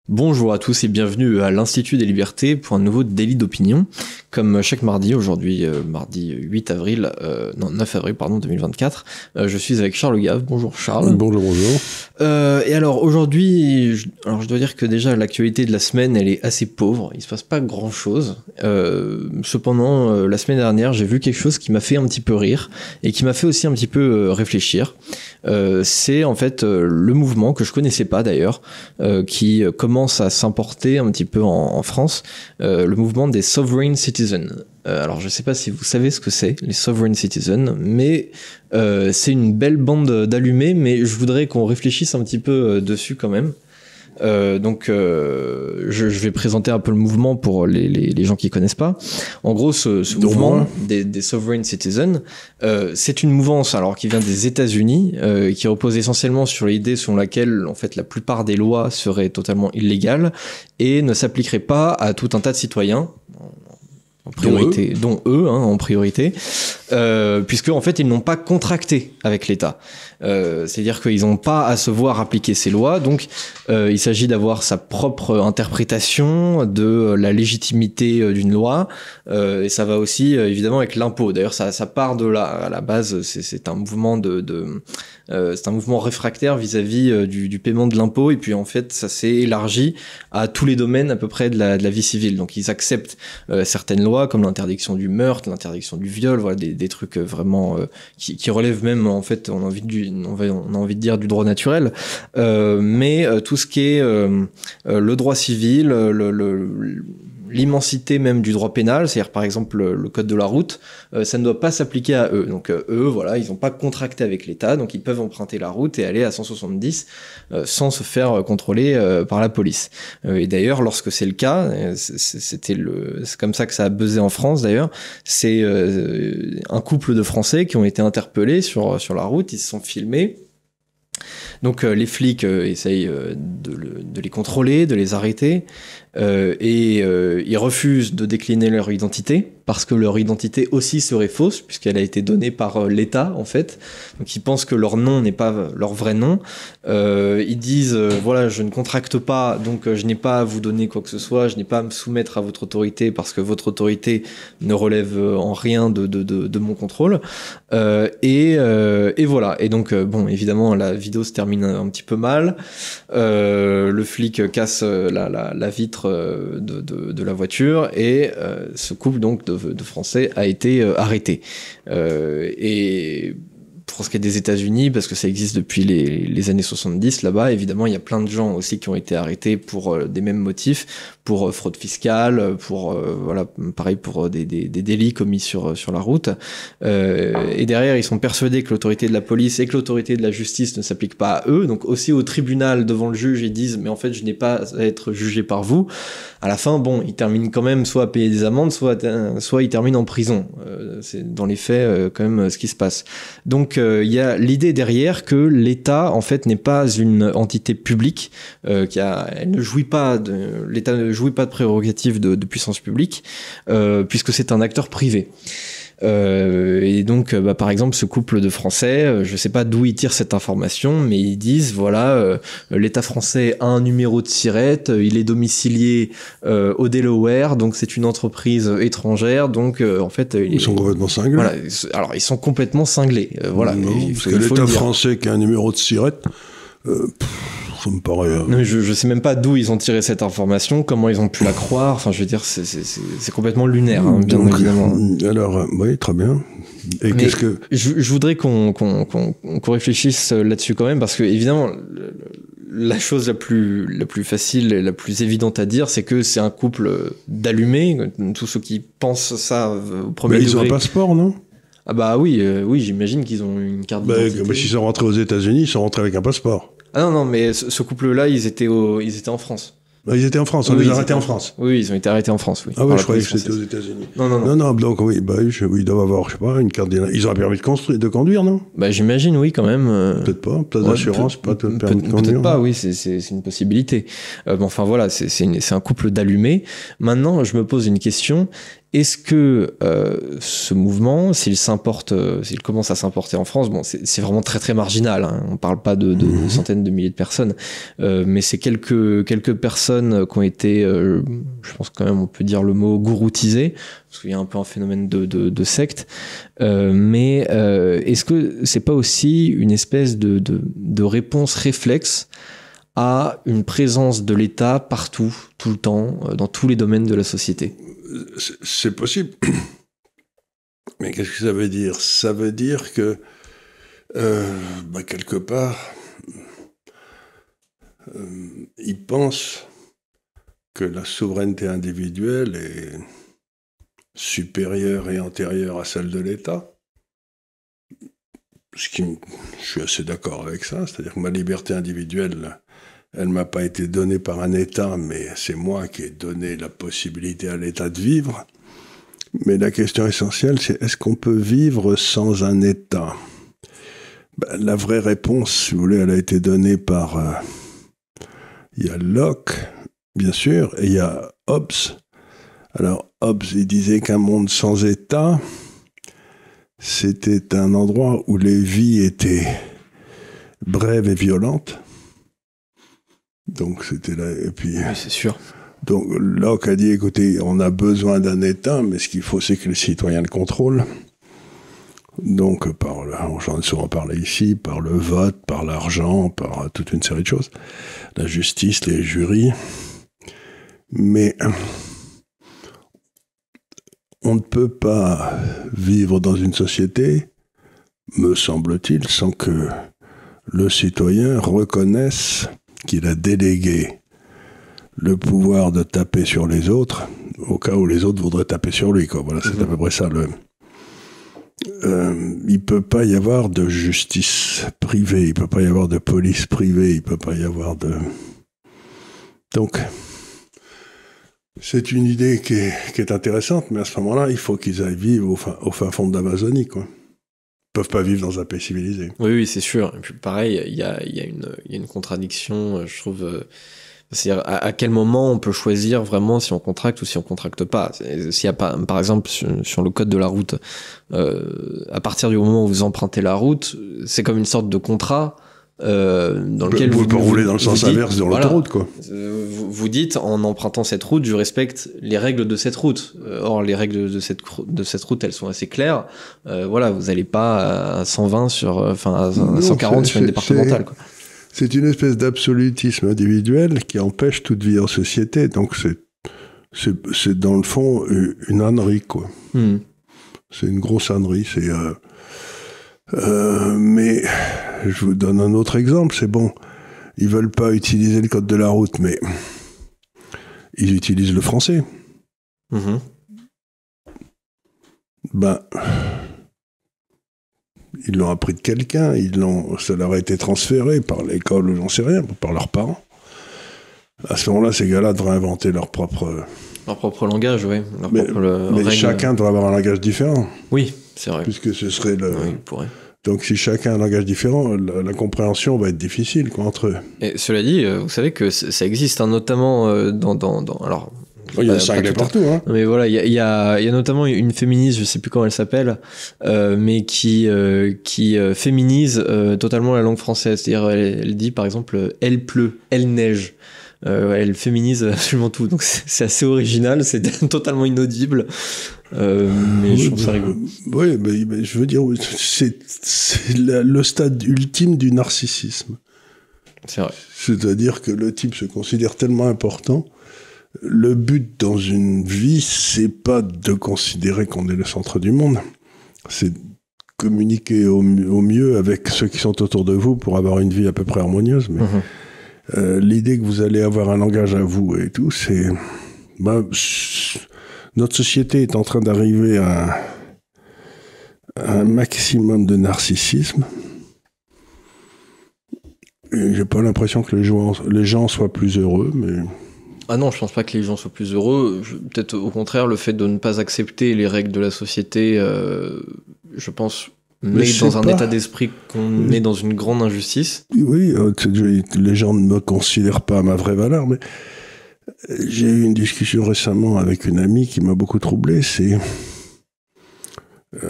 Bonjour à tous et bienvenue à l'Institut des Libertés pour un nouveau délit d'opinion. Comme chaque mardi, aujourd'hui mardi 9 avril 2024, je suis avec Charles Gave. Bonjour Charles. Bonjour. Et alors aujourd'hui, je dois dire que déjà l'actualité de la semaine elle est assez pauvre, il se passe pas grand chose. Cependant, la semaine dernière j'ai vu quelque chose qui m'a fait un petit peu rire et qui m'a fait aussi un petit peu réfléchir. C'est en fait le mouvement que je connaissais pas d'ailleurs, qui commence à s'importer un petit peu en France, le mouvement des sovereign citizens. Alors je sais pas si vous savez ce que c'est, les sovereign citizens, mais c'est une belle bande d'allumés, mais je voudrais qu'on réfléchisse un petit peu dessus quand même. Je vais présenter un peu le mouvement pour les gens qui connaissent pas. En gros, ce mouvement des sovereign citizens, c'est une mouvance alors qui vient des États-Unis, qui repose essentiellement sur l'idée selon laquelle en fait la plupart des lois seraient totalement illégales et ne s'appliqueraient pas à tout un tas de citoyens. En priorité, dont eux en priorité, puisque en fait ils n'ont pas contracté avec l'État. C'est-à-dire qu'ils n'ont pas à se voir appliquer ces lois, donc il s'agit d'avoir sa propre interprétation de la légitimité d'une loi, et ça va aussi évidemment avec l'impôt. D'ailleurs ça part de là, à la base c'est un mouvement c'est un mouvement réfractaire vis-à-vis du paiement de l'impôt, et puis en fait ça s'est élargi à tous les domaines à peu près de la vie civile. Donc ils acceptent certaines lois comme l'interdiction du meurtre, l'interdiction du viol, voilà des trucs vraiment qui relèvent même en fait on a envie de dire du droit naturel, mais tout ce qui est le droit civil, l'immensité même du droit pénal, c'est-à-dire par exemple le code de la route, ça ne doit pas s'appliquer à eux. Donc eux, voilà, ils n'ont pas contracté avec l'État, donc ils peuvent emprunter la route et aller à 170 sans se faire contrôler par la police. Et d'ailleurs, lorsque c'est le cas, c'est comme ça que ça a buzzé en France d'ailleurs, c'est un couple de Français qui ont été interpellés sur la route, ils se sont filmés. Donc les flics essayent de les contrôler, de les arrêter, et ils refusent de décliner leur identité parce que leur identité aussi serait fausse puisqu'elle a été donnée par l'État en fait. Donc ils pensent que leur nom n'est pas leur vrai nom. Ils disent voilà, je ne contracte pas, donc je n'ai pas à vous donner quoi que ce soit, je n'ai pas à me soumettre à votre autorité parce que votre autorité ne relève en rien de mon contrôle. Et voilà. Et donc bon, évidemment la vidéo se termine un petit peu mal. Le flic casse la vitre de la voiture et ce couple donc de Français a été arrêté. Et pour ce qui est des États-Unis, parce que ça existe depuis les années 70 là-bas, évidemment, il y a plein de gens aussi qui ont été arrêtés pour des mêmes motifs, pour fraude fiscale, pour voilà, pareil pour des délits commis sur la route. Et derrière, ils sont persuadés que l'autorité de la police et que l'autorité de la justice ne s'appliquent pas à eux. Donc aussi au tribunal devant le juge, ils disent mais en fait, je n'ai pas à être jugé par vous. À la fin, bon, ils terminent quand même soit à payer des amendes, soit ils terminent en prison. C'est dans les faits quand même ce qui se passe. Donc il y a l'idée derrière que l'État en fait n'est pas une entité publique, elle ne jouit pas l'État ne jouit pas de prérogatives de puissance publique, puisque c'est un acteur privé. Et donc par exemple ce couple de Français, je sais pas d'où ils tirent cette information, mais ils disent voilà, l'État français a un numéro de SIRET, il est domicilié au Delaware, donc c'est une entreprise étrangère, donc en fait ils sont complètement cinglés. Voilà, alors ils sont complètement cinglés, voilà. Non, parce que l'État français qui a un numéro de SIRET, ça me paraît... Non, je sais même pas d'où ils ont tiré cette information, comment ils ont pu la croire, enfin je veux dire c'est complètement lunaire, hein, bien donc, évidemment. Alors oui, très bien. Et qu'est-ce que... Je voudrais qu'on réfléchisse là-dessus quand même, parce que évidemment la chose la plus facile et la plus évidente à dire, c'est que c'est un couple d'allumés, tous ceux qui pensent ça au premier degré. Ils ont un passeport, non ? Ah bah oui, j'imagine qu'ils ont une carte d'identité. Mais s'ils sont rentrés aux États-Unis, ils sont rentrés avec un passeport. Ah non, mais ce couple-là, ils étaient en France. Ils étaient en France, on les a arrêtés en France. Oui, ils ont été arrêtés en France, oui. Ah oui, je croyais que c'était aux États-Unis. Non. Donc oui, ils doivent avoir, je sais pas, une carte d'identité. Ils ont un permis de conduire, non ? Bah j'imagine, oui, quand même. Peut-être pas, place d'assurance, pas de permis de conduire. Peut-être pas, oui, c'est une possibilité. Enfin voilà, c'est un couple d'allumés. Maintenant, je me pose une question. est-ce que ce mouvement, s'il commence à s'importer en France, bon, c'est vraiment très très marginal, hein, on parle pas de centaines de milliers de personnes, mais c'est quelques personnes qui ont été, je pense quand même on peut dire le mot gouroutisées, parce qu'il y a un peu un phénomène de secte, mais est-ce que c'est pas aussi une espèce de réponse réflexe à une présence de l'État partout, tout le temps, dans tous les domaines de la société? C'est possible. Mais qu'est-ce que ça veut dire? Ça veut dire que, quelque part, ils pensent que la souveraineté individuelle est supérieure et antérieure à celle de l'État. Je suis assez d'accord avec ça, c'est-à-dire que ma liberté individuelle, elle m'a pas été donnée par un État, mais c'est moi qui ai donné la possibilité à l'État de vivre. Mais la question essentielle, c'est est-ce qu'on peut vivre sans un État? La vraie réponse, si vous voulez, elle a été donnée par... il y a Locke, bien sûr, et il y a Hobbes. Alors, Hobbes, il disait qu'un monde sans État, c'était un endroit où les vies étaient brèves et violentes. Donc c'était là, et puis... Oui, c'est sûr. Donc Locke a dit, écoutez, on a besoin d'un État, mais ce qu'il faut, c'est que les citoyens le contrôlent. Donc, j'en ai souvent parlé ici, par le vote, par l'argent, par toute une série de choses. La justice, les jurys. Mais on ne peut pas vivre dans une société, me semble-t-il, sans que le citoyen reconnaisse qu'il a délégué le pouvoir de taper sur les autres au cas où les autres voudraient taper sur lui, quoi. Voilà, c'est à peu près ça. Il peut pas y avoir de justice privée, il peut pas y avoir de police privée, il peut pas y avoir de... Donc, c'est une idée qui est intéressante, mais à ce moment-là, il faut qu'ils aillent vivre au fin fond de l'Amazonie, quoi. Peuvent pas vivre dans un pays civilisé. Oui, c'est sûr. Et puis pareil, il y a une contradiction, je trouve. C'est-à-dire à quel moment on peut choisir vraiment si on contracte ou si on contracte pas. S'il y a pas, par exemple, sur le code de la route, à partir du moment où vous empruntez la route, c'est comme une sorte de contrat. Dans lequel vous pouvez rouler dans le sens inverse de l'autoroute, quoi. Vous dites, en empruntant cette route, je respecte les règles de cette route. Or, les règles de cette route, elles sont assez claires. Voilà, vous n'allez pas à 120 à 140 sur une départementale, quoi. C'est une espèce d'absolutisme individuel qui empêche toute vie en société. Donc, c'est dans le fond une ânerie, quoi. C'est une grosse ânerie. Mais je vous donne un autre exemple, c'est bon, ils veulent pas utiliser le code de la route, mais ils utilisent le français. Ils l'ont appris de quelqu'un, ça leur a été transféré par l'école ou j'en sais rien, par leurs parents. À ce moment-là, ces gars-là devraient inventer leur propre langage, oui. Mais chacun devrait avoir un langage différent. Oui, c'est vrai. Puisque ce serait le... Oui, il pourrait. Donc si chacun a un langage différent, la compréhension va être difficile, quoi, entre eux. Et cela dit, vous savez que ça existe, hein, notamment alors, il y a ça partout, hein. Mais voilà, il y a notamment une féministe, je sais plus comment elle s'appelle, mais qui féminise totalement la langue française. C'est-à-dire, elle dit par exemple, elle pleut, elle neige. Elle féminise absolument tout, donc c'est assez original, c'est totalement inaudible, mais je trouve ça rigolo. Oui, mais je veux dire, c'est le stade ultime du narcissisme. C'est vrai. C'est-à-dire que le type se considère tellement important. Le but dans une vie, c'est pas de considérer qu'on est le centre du monde, c'est de communiquer au mieux avec ceux qui sont autour de vous pour avoir une vie à peu près harmonieuse, mais... l'idée que vous allez avoir un langage à vous et tout, c'est... notre société est en train d'arriver à un maximum de narcissisme. Et j'ai pas l'impression que les gens soient plus heureux, mais... Ah non, je pense pas que les gens soient plus heureux. Peut-être au contraire, le fait de ne pas accepter les règles de la société, je pense... Mais dans un état d'esprit qu'on est dans une grande injustice. Oui, les gens ne me considèrent pas à ma vraie valeur, mais J'ai eu une discussion récemment avec une amie qui m'a beaucoup troublé.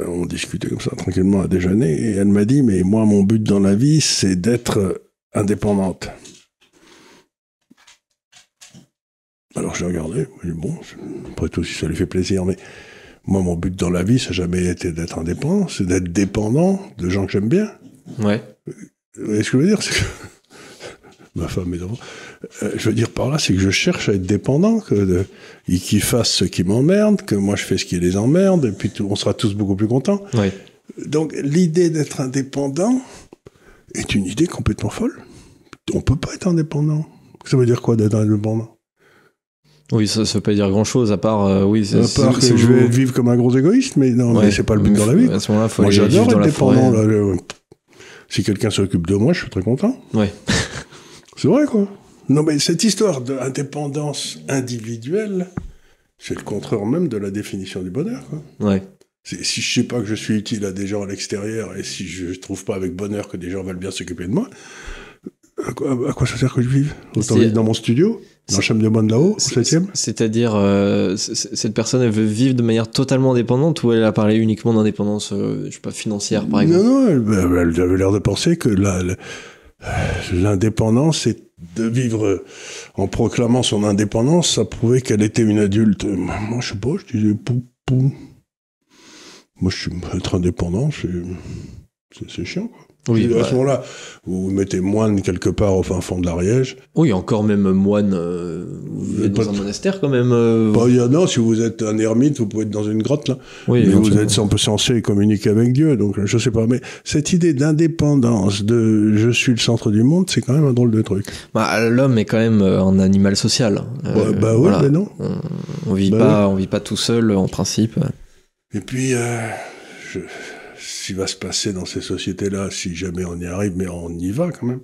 On discutait comme ça tranquillement à déjeuner et elle m'a dit, mais moi, mon but dans la vie, c'est d'être indépendante. Alors je l'ai regardé, je me dis, bon, après tout, si ça lui fait plaisir, mais moi, mon but dans la vie, ça n'a jamais été d'être indépendant, c'est d'être dépendant de gens que j'aime bien. Ouais. Vous voyez ce que je veux dire? C'est que ma femme est devant. Je veux dire par là, c'est que je cherche à être dépendant, qu'ils fassent ce qui m'emmerde, que moi je fais ce qui les emmerde, et puis on sera tous beaucoup plus contents. Ouais. Donc l'idée d'être indépendant est une idée complètement folle. On peut pas être indépendant. Ça veut dire quoi d'être indépendant? Oui, ça veut pas dire grand-chose, à part... oui, à part que je vais vivre comme un gros égoïste, mais non, ouais, mais c'est pas le but dans la vie. À ce moment-là, faut moi, aller j'adore vivre dans être dépendant. Là, si quelqu'un s'occupe de moi, je suis très content. Ouais. C'est vrai, quoi. Non, mais cette histoire d'indépendance individuelle, c'est le contraire même de la définition du bonheur, quoi. Ouais. Si je sais pas que je suis utile à des gens à l'extérieur, et si je trouve pas avec bonheur que des gens veulent bien s'occuper de moi, à quoi ça sert que je vive? Autant vivre dans mon studio, dans la chambre de bonne là-haut, au 7e. C'est-à-dire, cette personne, elle veut vivre de manière totalement indépendante, ou elle a parlé uniquement d'indépendance, je sais pas, financière, par exemple? Non, elle avait l'air de penser que l'indépendance, c'est de vivre en proclamant son indépendance, ça prouvait qu'elle était une adulte. Moi, je sais pas, je disais pou. Moi, être indépendant, c'est chiant, quoi. Oui, à ce moment-là, vous mettez moine quelque part au fin fond de l'Ariège. Oui, encore même moine, vous êtes dans un monastère quand même. Non, si vous êtes un ermite, vous pouvez être dans une grotte, là. Oui, mais vous êtes censé communiquer avec Dieu, donc je sais pas. Mais cette idée d'indépendance, de je suis le centre du monde, c'est quand même un drôle de truc. Bah, l'homme est quand même un animal social. Oui, voilà. Mais non. On vit pas tout seul en principe. Et puis, ce qui va se passer dans ces sociétés-là, si jamais on y arrive, mais on y va quand même,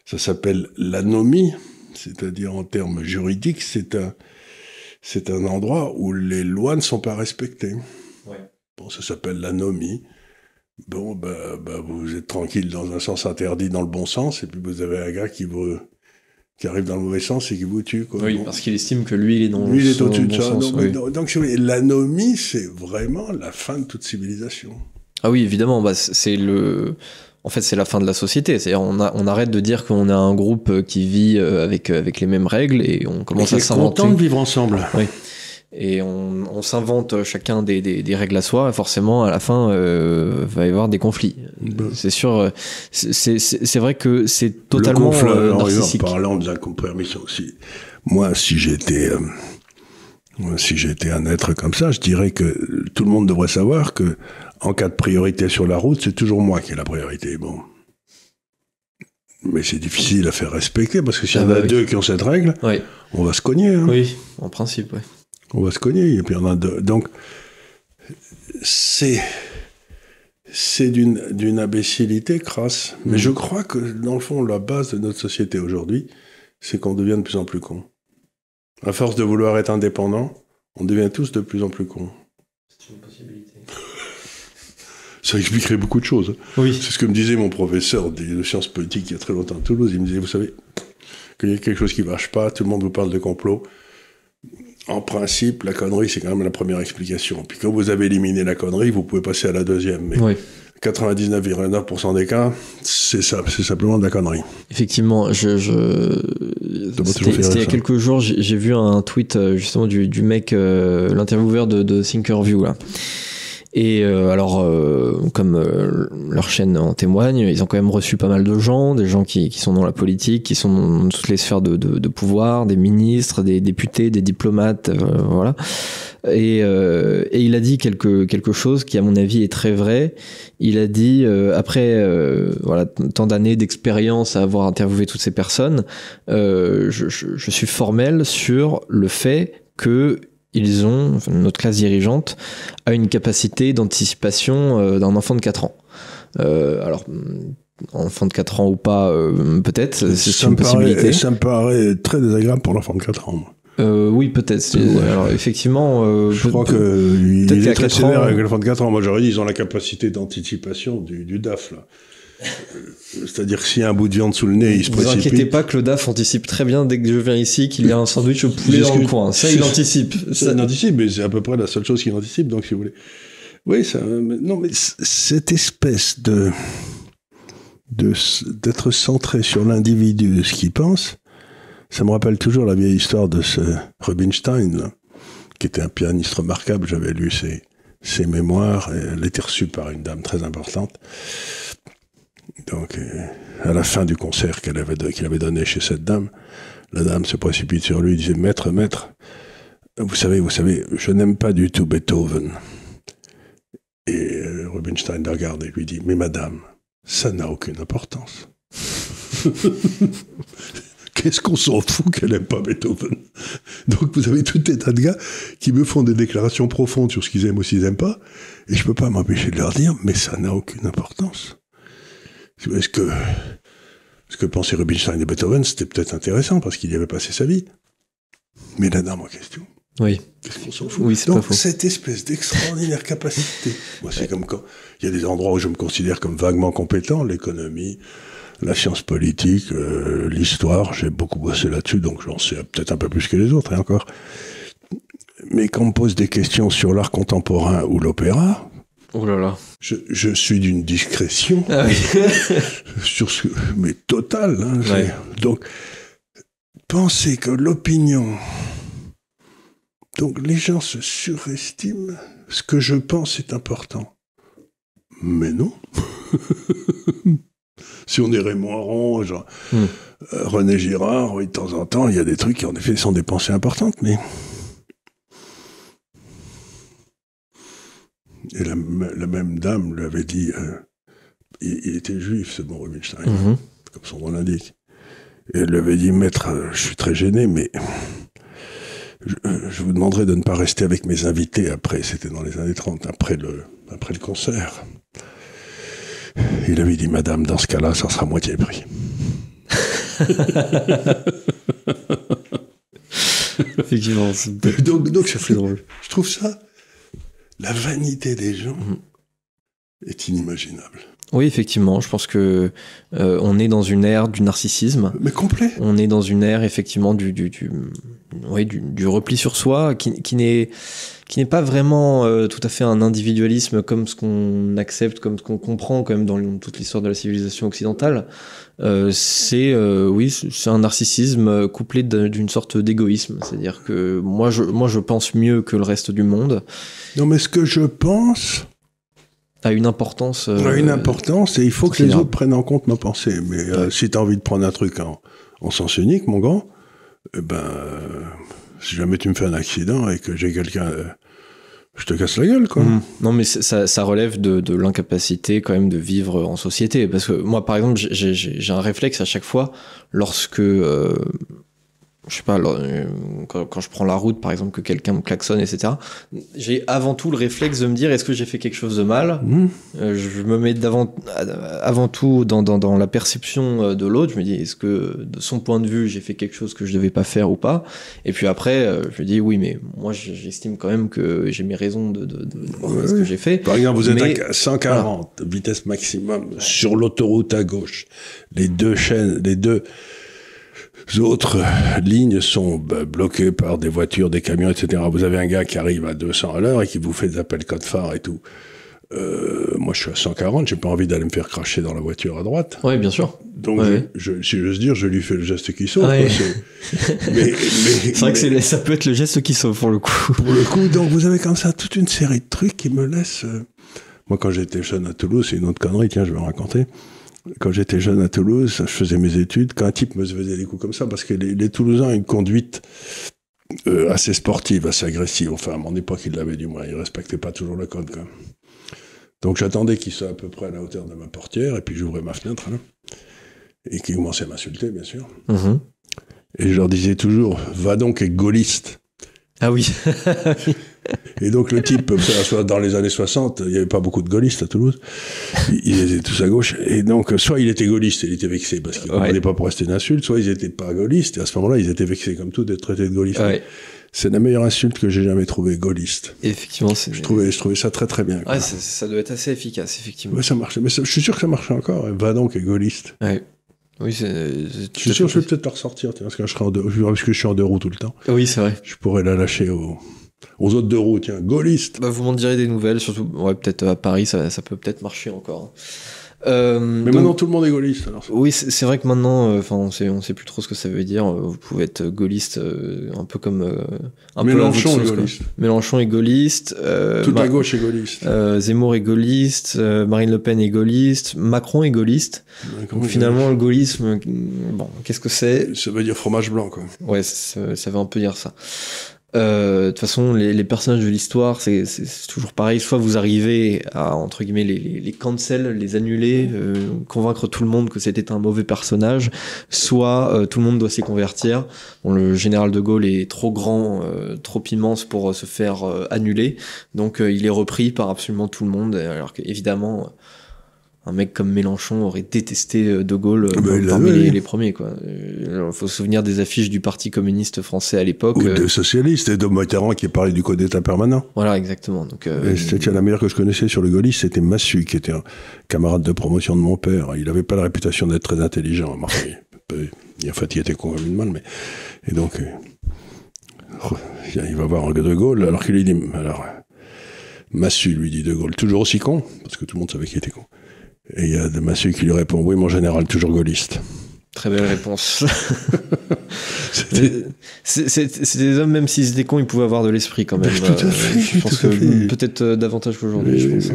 ça s'appelle l'anomie, c'est-à-dire en termes juridiques, c'est un endroit où les lois ne sont pas respectées. Ouais. Bon, ça s'appelle l'anomie. Bon, vous êtes tranquille dans un sens interdit, dans le bon sens, et puis vous avez un gars qui arrive dans le mauvais sens et qui vous tue, quoi. Oui, bon. Parce qu'il estime que lui, il est dans lui, il est au-dessus de ça. Sens, oui. Donc, l'anomie, c'est vraiment la fin de toute civilisation. Ah oui, évidemment, c'est la fin de la société. C'est-à-dire, on arrête de dire qu'on a un groupe qui vit avec les mêmes règles et on commence à s'inventer. Content de vivre ensemble. Oui. Et on s'invente chacun des règles à soi. Et forcément, à la fin, va y avoir des conflits. C'est sûr. C'est vrai que c'est totalement narcissique. En parlant de la permission aussi. Moi, si j'étais un être comme ça, je dirais que tout le monde devrait savoir que en cas de priorité sur la route, c'est toujours moi qui ai la priorité. Bon. Mais c'est difficile à faire respecter, parce que s'il y en a deux qui ont cette règle, on va se cogner. Hein. Oui, en principe, oui. On va se cogner, et puis il y en a deux. Donc, c'est d'une imbécilité crasse. Mais je crois que, dans le fond, la base de notre société aujourd'hui, c'est qu'on devient de plus en plus con. À force de vouloir être indépendant, on devient tous de plus en plus cons. C'est une possibilité. Ça expliquerait beaucoup de choses. Oui. C'est ce que me disait mon professeur de sciences politiques il y a très longtemps à Toulouse. Il me disait, vous savez, qu'il y a quelque chose qui ne marche pas, tout le monde vous parle de complot. En principe, la connerie, c'est quand même la première explication. Puis quand vous avez éliminé la connerie, vous pouvez passer à la deuxième. Mais 99,9% des cas, c'est simplement de la connerie. Effectivement, c'était il y a quelques jours, j'ai vu un tweet justement du mec, l'intervieweur de Thinkerview, là. Et comme leur chaîne en témoigne, ils ont quand même reçu pas mal de gens, des gens qui sont dans la politique, qui sont dans toutes les sphères de pouvoir, des ministres, des députés, des diplomates, voilà. Et il a dit quelque chose qui, à mon avis, est très vrai. Il a dit, après tant d'années d'expérience à avoir interviewé toutes ces personnes, je suis formel sur le fait que notre classe dirigeante a une capacité d'anticipation d'un enfant de 4 ans. Alors, enfant de 4 ans ou pas, peut-être, c'est une possibilité. Ça me paraît très désagréable pour l'enfant de 4 ans, moi. Oui, peut-être. Alors, effectivement... je crois qu'il est très sévère avec l'enfant de 4 ans. Moi, j'aurais dit, ils ont la capacité d'anticipation du DAF, là. C'est-à-dire que s'il y a un bout de viande sous le nez, il se précipite. Ne vous inquiétez pas, Claudaf anticipe très bien dès que je viens ici qu'il y a un sandwich au poulet dans le coin. Ça, il anticipe. Ça, il anticipe, mais c'est à peu près la seule chose qu'il anticipe, donc si vous voulez. Oui, ça, non, mais cette espèce d'être centré sur l'individu, ce qu'il pense, ça me rappelle toujours la vieille histoire de ce Rubinstein, là, qui était un pianiste remarquable. J'avais lu ses mémoires, et elle était reçue par une dame très importante. Donc, à la fin du concert qu'il avait donné chez cette dame, la dame se précipite sur lui et disait « Maître, vous savez, je n'aime pas du tout Beethoven. » Et Rubinstein la regarde et lui dit « Mais madame, ça n'a aucune importance. » Qu'est-ce qu'on s'en fout qu'elle n'aime pas Beethoven? Donc vous avez tout un tas de gars qui me font des déclarations profondes sur ce qu'ils aiment ou s'ils n'aiment pas, et je ne peux pas m'empêcher de leur dire « Mais ça n'a aucune importance. » Est-ce que penser Rubinstein et Beethoven, c'était peut-être intéressant parce qu'il y avait passé sa vie. Mais la dame en question, oui. Qu'est-ce qu'on s'en fout? Oui, c'est donc pas faux. cette espèce d'extraordinaire capacité, moi c'est comme quand il y a des endroits où je me considère comme vaguement compétent, l'économie, la science politique, l'histoire, j'ai beaucoup bossé là-dessus, donc j'en sais peut-être un peu plus que les autres, et encore. Mais quand on me pose des questions sur l'art contemporain ou l'opéra, oh là là. Je suis d'une discrétion sur ce, mais totale. Hein, ouais. Donc, penser que l'opinion, donc les gens se surestiment, ce que je pense est important. Mais non. Si on est Raymond Aron, genre, René Girard, oui, de temps en temps, il y a des trucs qui en effet sont des pensées importantes, mais... Et la même dame lui avait dit, il était juif, ce bon Rubinstein, comme son nom l'indique. Et elle lui avait dit, maître, je suis très gêné, mais je vous demanderai de ne pas rester avec mes invités après, c'était dans les années 30, après le concert. Il avait dit, madame, dans ce cas-là, ça sera moitié prix. Effectivement, donc ça fait drôle. Je trouve ça... La vanité des gens est inimaginable. Oui, effectivement, je pense que on est dans une ère du narcissisme. Mais complet. On est dans une ère effectivement du repli sur soi, qui n'est pas vraiment tout à fait un individualisme comme ce qu'on accepte, comme ce qu'on comprend quand même dans toute l'histoire de la civilisation occidentale. C'est un narcissisme couplé d'une sorte d'égoïsme, c'est-à-dire que moi je pense mieux que le reste du monde. Non, mais ce que je pense a une importance. Une importance, et il faut que les autres prennent en compte ma pensée. Mais si tu as envie de prendre un truc en sens unique, mon grand, si jamais tu me fais un accident et que j'ai quelqu'un... je te casse la gueule, quoi. Non, mais ça relève de l'incapacité, quand même, de vivre en société. Parce que moi, par exemple, j'ai un réflexe à chaque fois, lorsque... je sais pas, quand je prends la route, par exemple, que quelqu'un me klaxonne, etc., j'ai avant tout le réflexe de me dire, est-ce que j'ai fait quelque chose de mal? Je me mets avant tout dans la perception de l'autre. Je me dis, est-ce que, de son point de vue, j'ai fait quelque chose que je devais pas faire ou pas? Et puis après, je me dis, oui, mais moi, j'estime quand même que j'ai mes raisons de voir ce que j'ai fait. Par exemple, vous êtes à 140, vitesse maximum, sur l'autoroute à gauche. Les deux autres lignes sont bloquées par des voitures, des camions, etc. Vous avez un gars qui arrive à 200 à l'heure et qui vous fait des appels code phare et tout. Moi, je suis à 140, j'ai pas envie d'aller me faire cracher dans la voiture à droite. Oui, bien sûr. Donc, si j'ose dire, je lui fais le geste qui sauve. Ouais. C'est vrai que ça peut être le geste qui sauve, pour le coup. Pour le coup, donc vous avez comme ça toute une série de trucs qui me laissent... Moi, quand j'étais jeune à Toulouse, c'est une autre connerie, tiens, je vais raconter. Quand j'étais jeune à Toulouse, je faisais mes études, quand un type me faisait des coups comme ça, parce que les Toulousains ont une conduite assez sportive, assez agressive. Enfin, à mon époque, ils l'avaient du moins. Ils respectaient pas toujours le code, quand même. Donc, j'attendais qu'il soit à peu près à la hauteur de ma portière, et puis j'ouvrais ma fenêtre, là, et qu'il commençait à m'insulter, bien sûr. Et je leur disais toujours, va donc être gaulliste. Ah oui. Et donc le type, dans les années 60, il n'y avait pas beaucoup de gaullistes à Toulouse, ils étaient tous à gauche, et donc soit il était gaulliste et il était vexé parce qu'il ne comprenait pas pour rester une insulte, soit ils n'étaient pas gaullistes, et à ce moment-là ils étaient vexés comme tout d'être traités de gaullistes. C'est la meilleure insulte que j'ai jamais trouvée, gaulliste. Effectivement, je trouvais ça très très bien. Ouais, ça doit être assez efficace, effectivement. Ouais, ça marchait. Mais je suis sûr que ça marchait encore. Va donc est gaulliste. Ouais. Oui, je suis sûr que je vais peut-être la ressortir, tiens, parce que je suis en 2 roues tout le temps. Oui, c'est vrai. Je pourrais la lâcher aux autres 2 roues, tiens, gaulliste. Vous m'en direz des nouvelles, surtout, peut-être à Paris, ça peut peut-être marcher encore. Mais maintenant tout le monde est gaulliste. Alors. Oui, c'est vrai que maintenant, on sait plus trop ce que ça veut dire. Vous pouvez être gaulliste, un peu comme Mélenchon est gaulliste. Mélenchon est gaulliste. Toute la gauche est gaulliste. Zemmour est gaulliste. Marine Le Pen est gaulliste. Macron est gaulliste. Donc, finalement, le gaullisme, bon, qu'est-ce que c'est ? Ça veut dire fromage blanc, quoi. Ouais, ça veut un peu dire ça. De toute façon, les personnages de l'histoire, c'est toujours pareil. Soit vous arrivez à, entre guillemets, les cancel, les annuler, convaincre tout le monde que c'était un mauvais personnage, soit tout le monde doit s'y convertir. Bon, le général de Gaulle est trop grand, trop immense pour se faire annuler, donc il est repris par absolument tout le monde, alors qu'évidemment... Un mec comme Mélenchon aurait détesté De Gaulle parmi les premiers, quoi. Il faut se souvenir des affiches du Parti communiste français à l'époque. Ou des socialistes, et de Mitterrand qui parlait du coup d'État permanent. Voilà, exactement. Donc, c'était la meilleure que je connaissais sur le gaullisme, c'était Massu, qui était un camarade de promotion de mon père. Il n'avait pas la réputation d'être très intelligent. En fait, il était con comme une malle, mais... Et donc, il va voir De Gaulle, alors qu'il lui dit... Alors, Massu lui dit De Gaulle, toujours aussi con, parce que tout le monde savait qu'il était con. Et il y a de Massu qui lui répond « Oui, mon général, toujours gaulliste. » Très belle réponse. C'est des hommes, même s'ils étaient cons, ils pouvaient avoir de l'esprit quand même. Tout à fait. Je pense que peut-être davantage qu'aujourd'hui, je pense.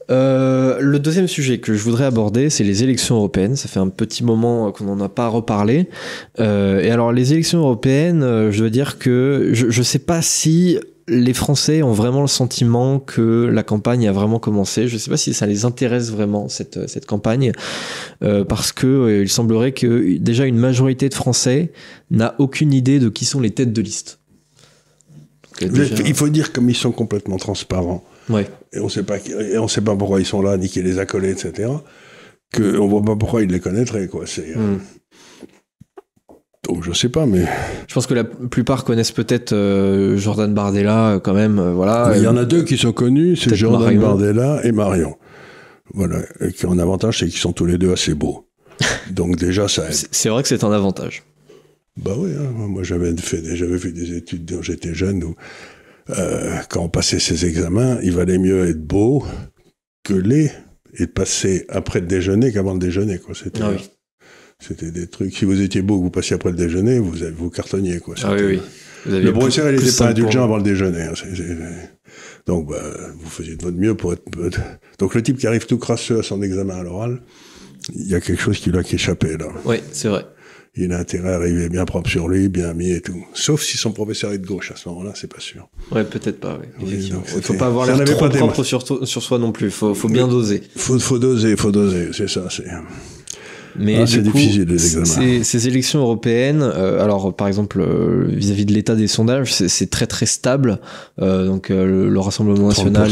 Le deuxième sujet que je voudrais aborder, c'est les élections européennes. Ça fait un petit moment qu'on n'en a pas reparlé. Et alors, les élections européennes, je dois dire que je sais pas si... les Français ont vraiment le sentiment que la campagne a vraiment commencé. Je ne sais pas si ça les intéresse vraiment, cette campagne, parce que il semblerait que déjà une majorité de Français n'a aucune idée de qui sont les têtes de liste. Donc, déjà... Il faut dire comme ils sont complètement transparents, ouais. et on sait pas pourquoi ils sont là, ni qui les a collés, etc., qu'on voit pas pourquoi ils les connaîtraient, quoi. C'est... Donc je sais pas, mais... Je pense que la plupart connaissent peut-être Jordan Bardella, quand même, voilà. Il y en a 2 qui sont connus, c'est Jordan Marion. Bardella et Marion. Voilà, et qui ont un avantage, c'est qu'ils sont tous les 2 assez beaux. Donc déjà, ça aide. C'est vrai que c'est un avantage. Bah oui, hein. Moi j'avais fait des études quand j'étais jeune, où quand on passait ces examens, il valait mieux être beau que laid, et de passer après le déjeuner qu'avant le déjeuner, quoi. C'était... Ah oui. C'était des trucs, si vous étiez beau, vous passiez après le déjeuner, vous cartonniez, quoi. Ah oui, oui. Le professeur, il n'était pas indulgent avant le déjeuner. Hein. Donc, vous faisiez de votre mieux pour être... Donc, le type qui arrive tout crasseux à son examen à l'oral, il y a quelque chose qui lui a échappé, là. Oui, c'est vrai. Il a intérêt à arriver bien propre sur lui, bien mis et tout. Sauf si son professeur est de gauche, à ce moment-là, c'est pas sûr. Ouais, peut-être pas, oui. Effectivement. Il faut pas avoir l'air trop propre sur soi non plus. Faut bien doser. Faut doser, c'est ça, c'est... Mais c'est difficile, les examens. Ces élections européennes, alors par exemple vis-à-vis de l'état des sondages, c'est très très stable. Donc le Rassemblement national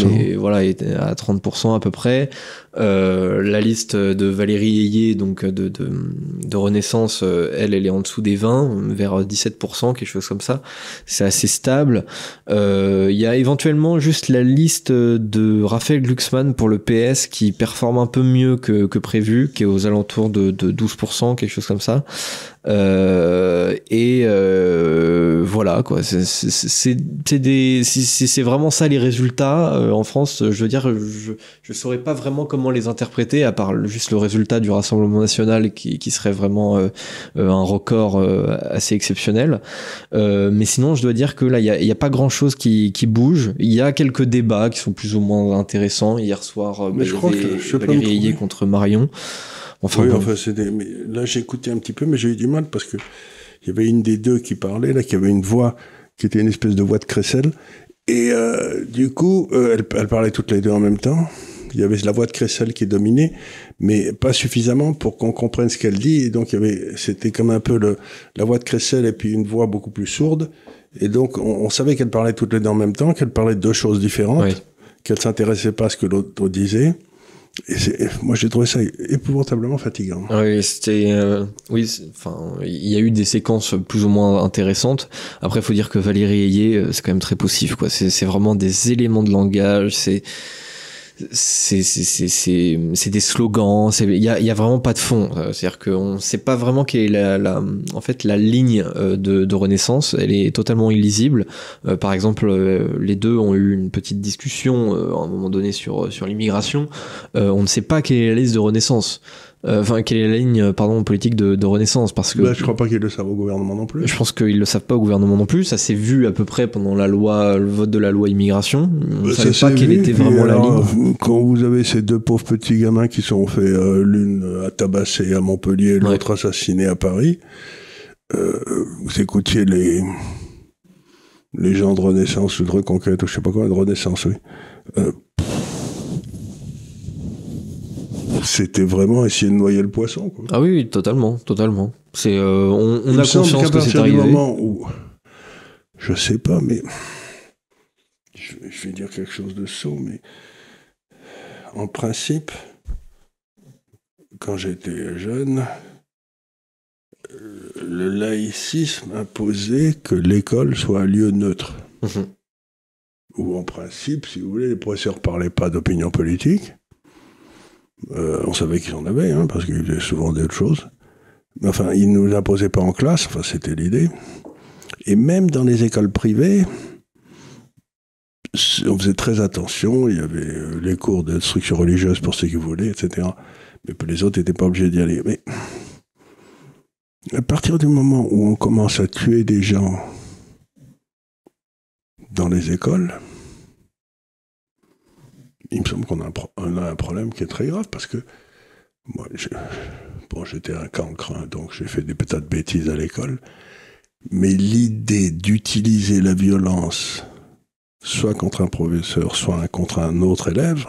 est à 30% à peu près. La liste de Valérie Ayé, donc de Renaissance, elle est en dessous des 20, vers 17%, quelque chose comme ça. C'est assez stable. Il y a éventuellement juste la liste de Raphaël Glucksmann pour le PS qui performe un peu mieux que prévu, qui est aux alentours de 12%, quelque chose comme ça. Voilà, quoi. C'est vraiment ça les résultats. En France, je veux dire, je saurais pas vraiment comment les interpréter, à part juste le résultat du Rassemblement national qui serait vraiment un record assez exceptionnel. Mais sinon, je dois dire que là, il y a pas grand chose qui bouge. Il y a quelques débats qui sont plus ou moins intéressants. Hier soir, Valérie Ayé contre Marion. Enfin, oui, enfin, là, j'ai écouté un petit peu, mais j'ai eu du mal parce que il y avait une des 2 qui parlait, là, qui avait une voix qui était une espèce de voix de crécelle. Et du coup, elle parlait toutes les 2 en même temps. Il y avait la voix de crécelle qui dominait, mais pas suffisamment pour qu'on comprenne ce qu'elle dit. Et donc, c'était comme un peu la voix de crécelle et puis une voix beaucoup plus sourde. Et donc, on savait qu'elle parlait toutes les 2 en même temps, qu'elle parlait de 2 choses différentes, oui. Qu'elle s'intéressait pas à ce que l'autre disait. Moi, j'ai trouvé ça épouvantablement fatigant. Oui, il y a eu des séquences plus ou moins intéressantes. Après, il faut dire que Valérie Ayé, c'est quand même très poussif, quoi. C'est vraiment des éléments de langage, c'est des slogans, il y a vraiment pas de fond. C'est-à-dire qu'on sait pas vraiment quelle est en fait, la ligne de Renaissance. Elle est totalement illisible. Par exemple, les deux ont eu une petite discussion à un moment donné sur l'immigration. On ne sait pas quelle est la liste de Renaissance. Quelle est la ligne, politique de Renaissance, parce que... je crois pas qu'ils le savent au gouvernement non plus. Je pense qu'ils le savent pas au gouvernement non plus. Ça s'est vu à peu près pendant le vote de la loi immigration. On ne savait pas quelle était vraiment la ligne. Quand vous avez ces deux pauvres petits gamins qui sont fait l'une à tabasser à Montpellier, l'autre assassiné à Paris, vous écoutiez les gens de Renaissance ou de Reconquête, ou je sais pas quoi, de Renaissance, oui. C'était vraiment essayer de noyer le poisson, quoi. Ah oui, totalement. C'est, on a conscience que c'est arrivé. Du moment où, je sais pas, mais je vais dire quelque chose de sot, mais en principe, quand j'étais jeune, le laïcisme imposait que l'école soit un lieu neutre. Où en principe, si vous voulez, les professeurs parlaient pas d'opinion politique. On savait qu'ils en avaient, parce qu'ils faisaient souvent d'autres choses. Mais enfin, ils ne nous imposaient pas en classe, c'était l'idée. Et même dans les écoles privées, on faisait très attention, il y avait les cours d'instruction religieuse pour ceux qui voulaient, etc. Mais les autres n'étaient pas obligés d'y aller. Mais à partir du moment où on commence à tuer des gens dans les écoles, il me semble qu'on a un problème qui est très grave, parce que moi, j'étais un cancre, donc j'ai fait des tas de bêtises à l'école, mais l'idée d'utiliser la violence, soit contre un professeur, soit contre un autre élève,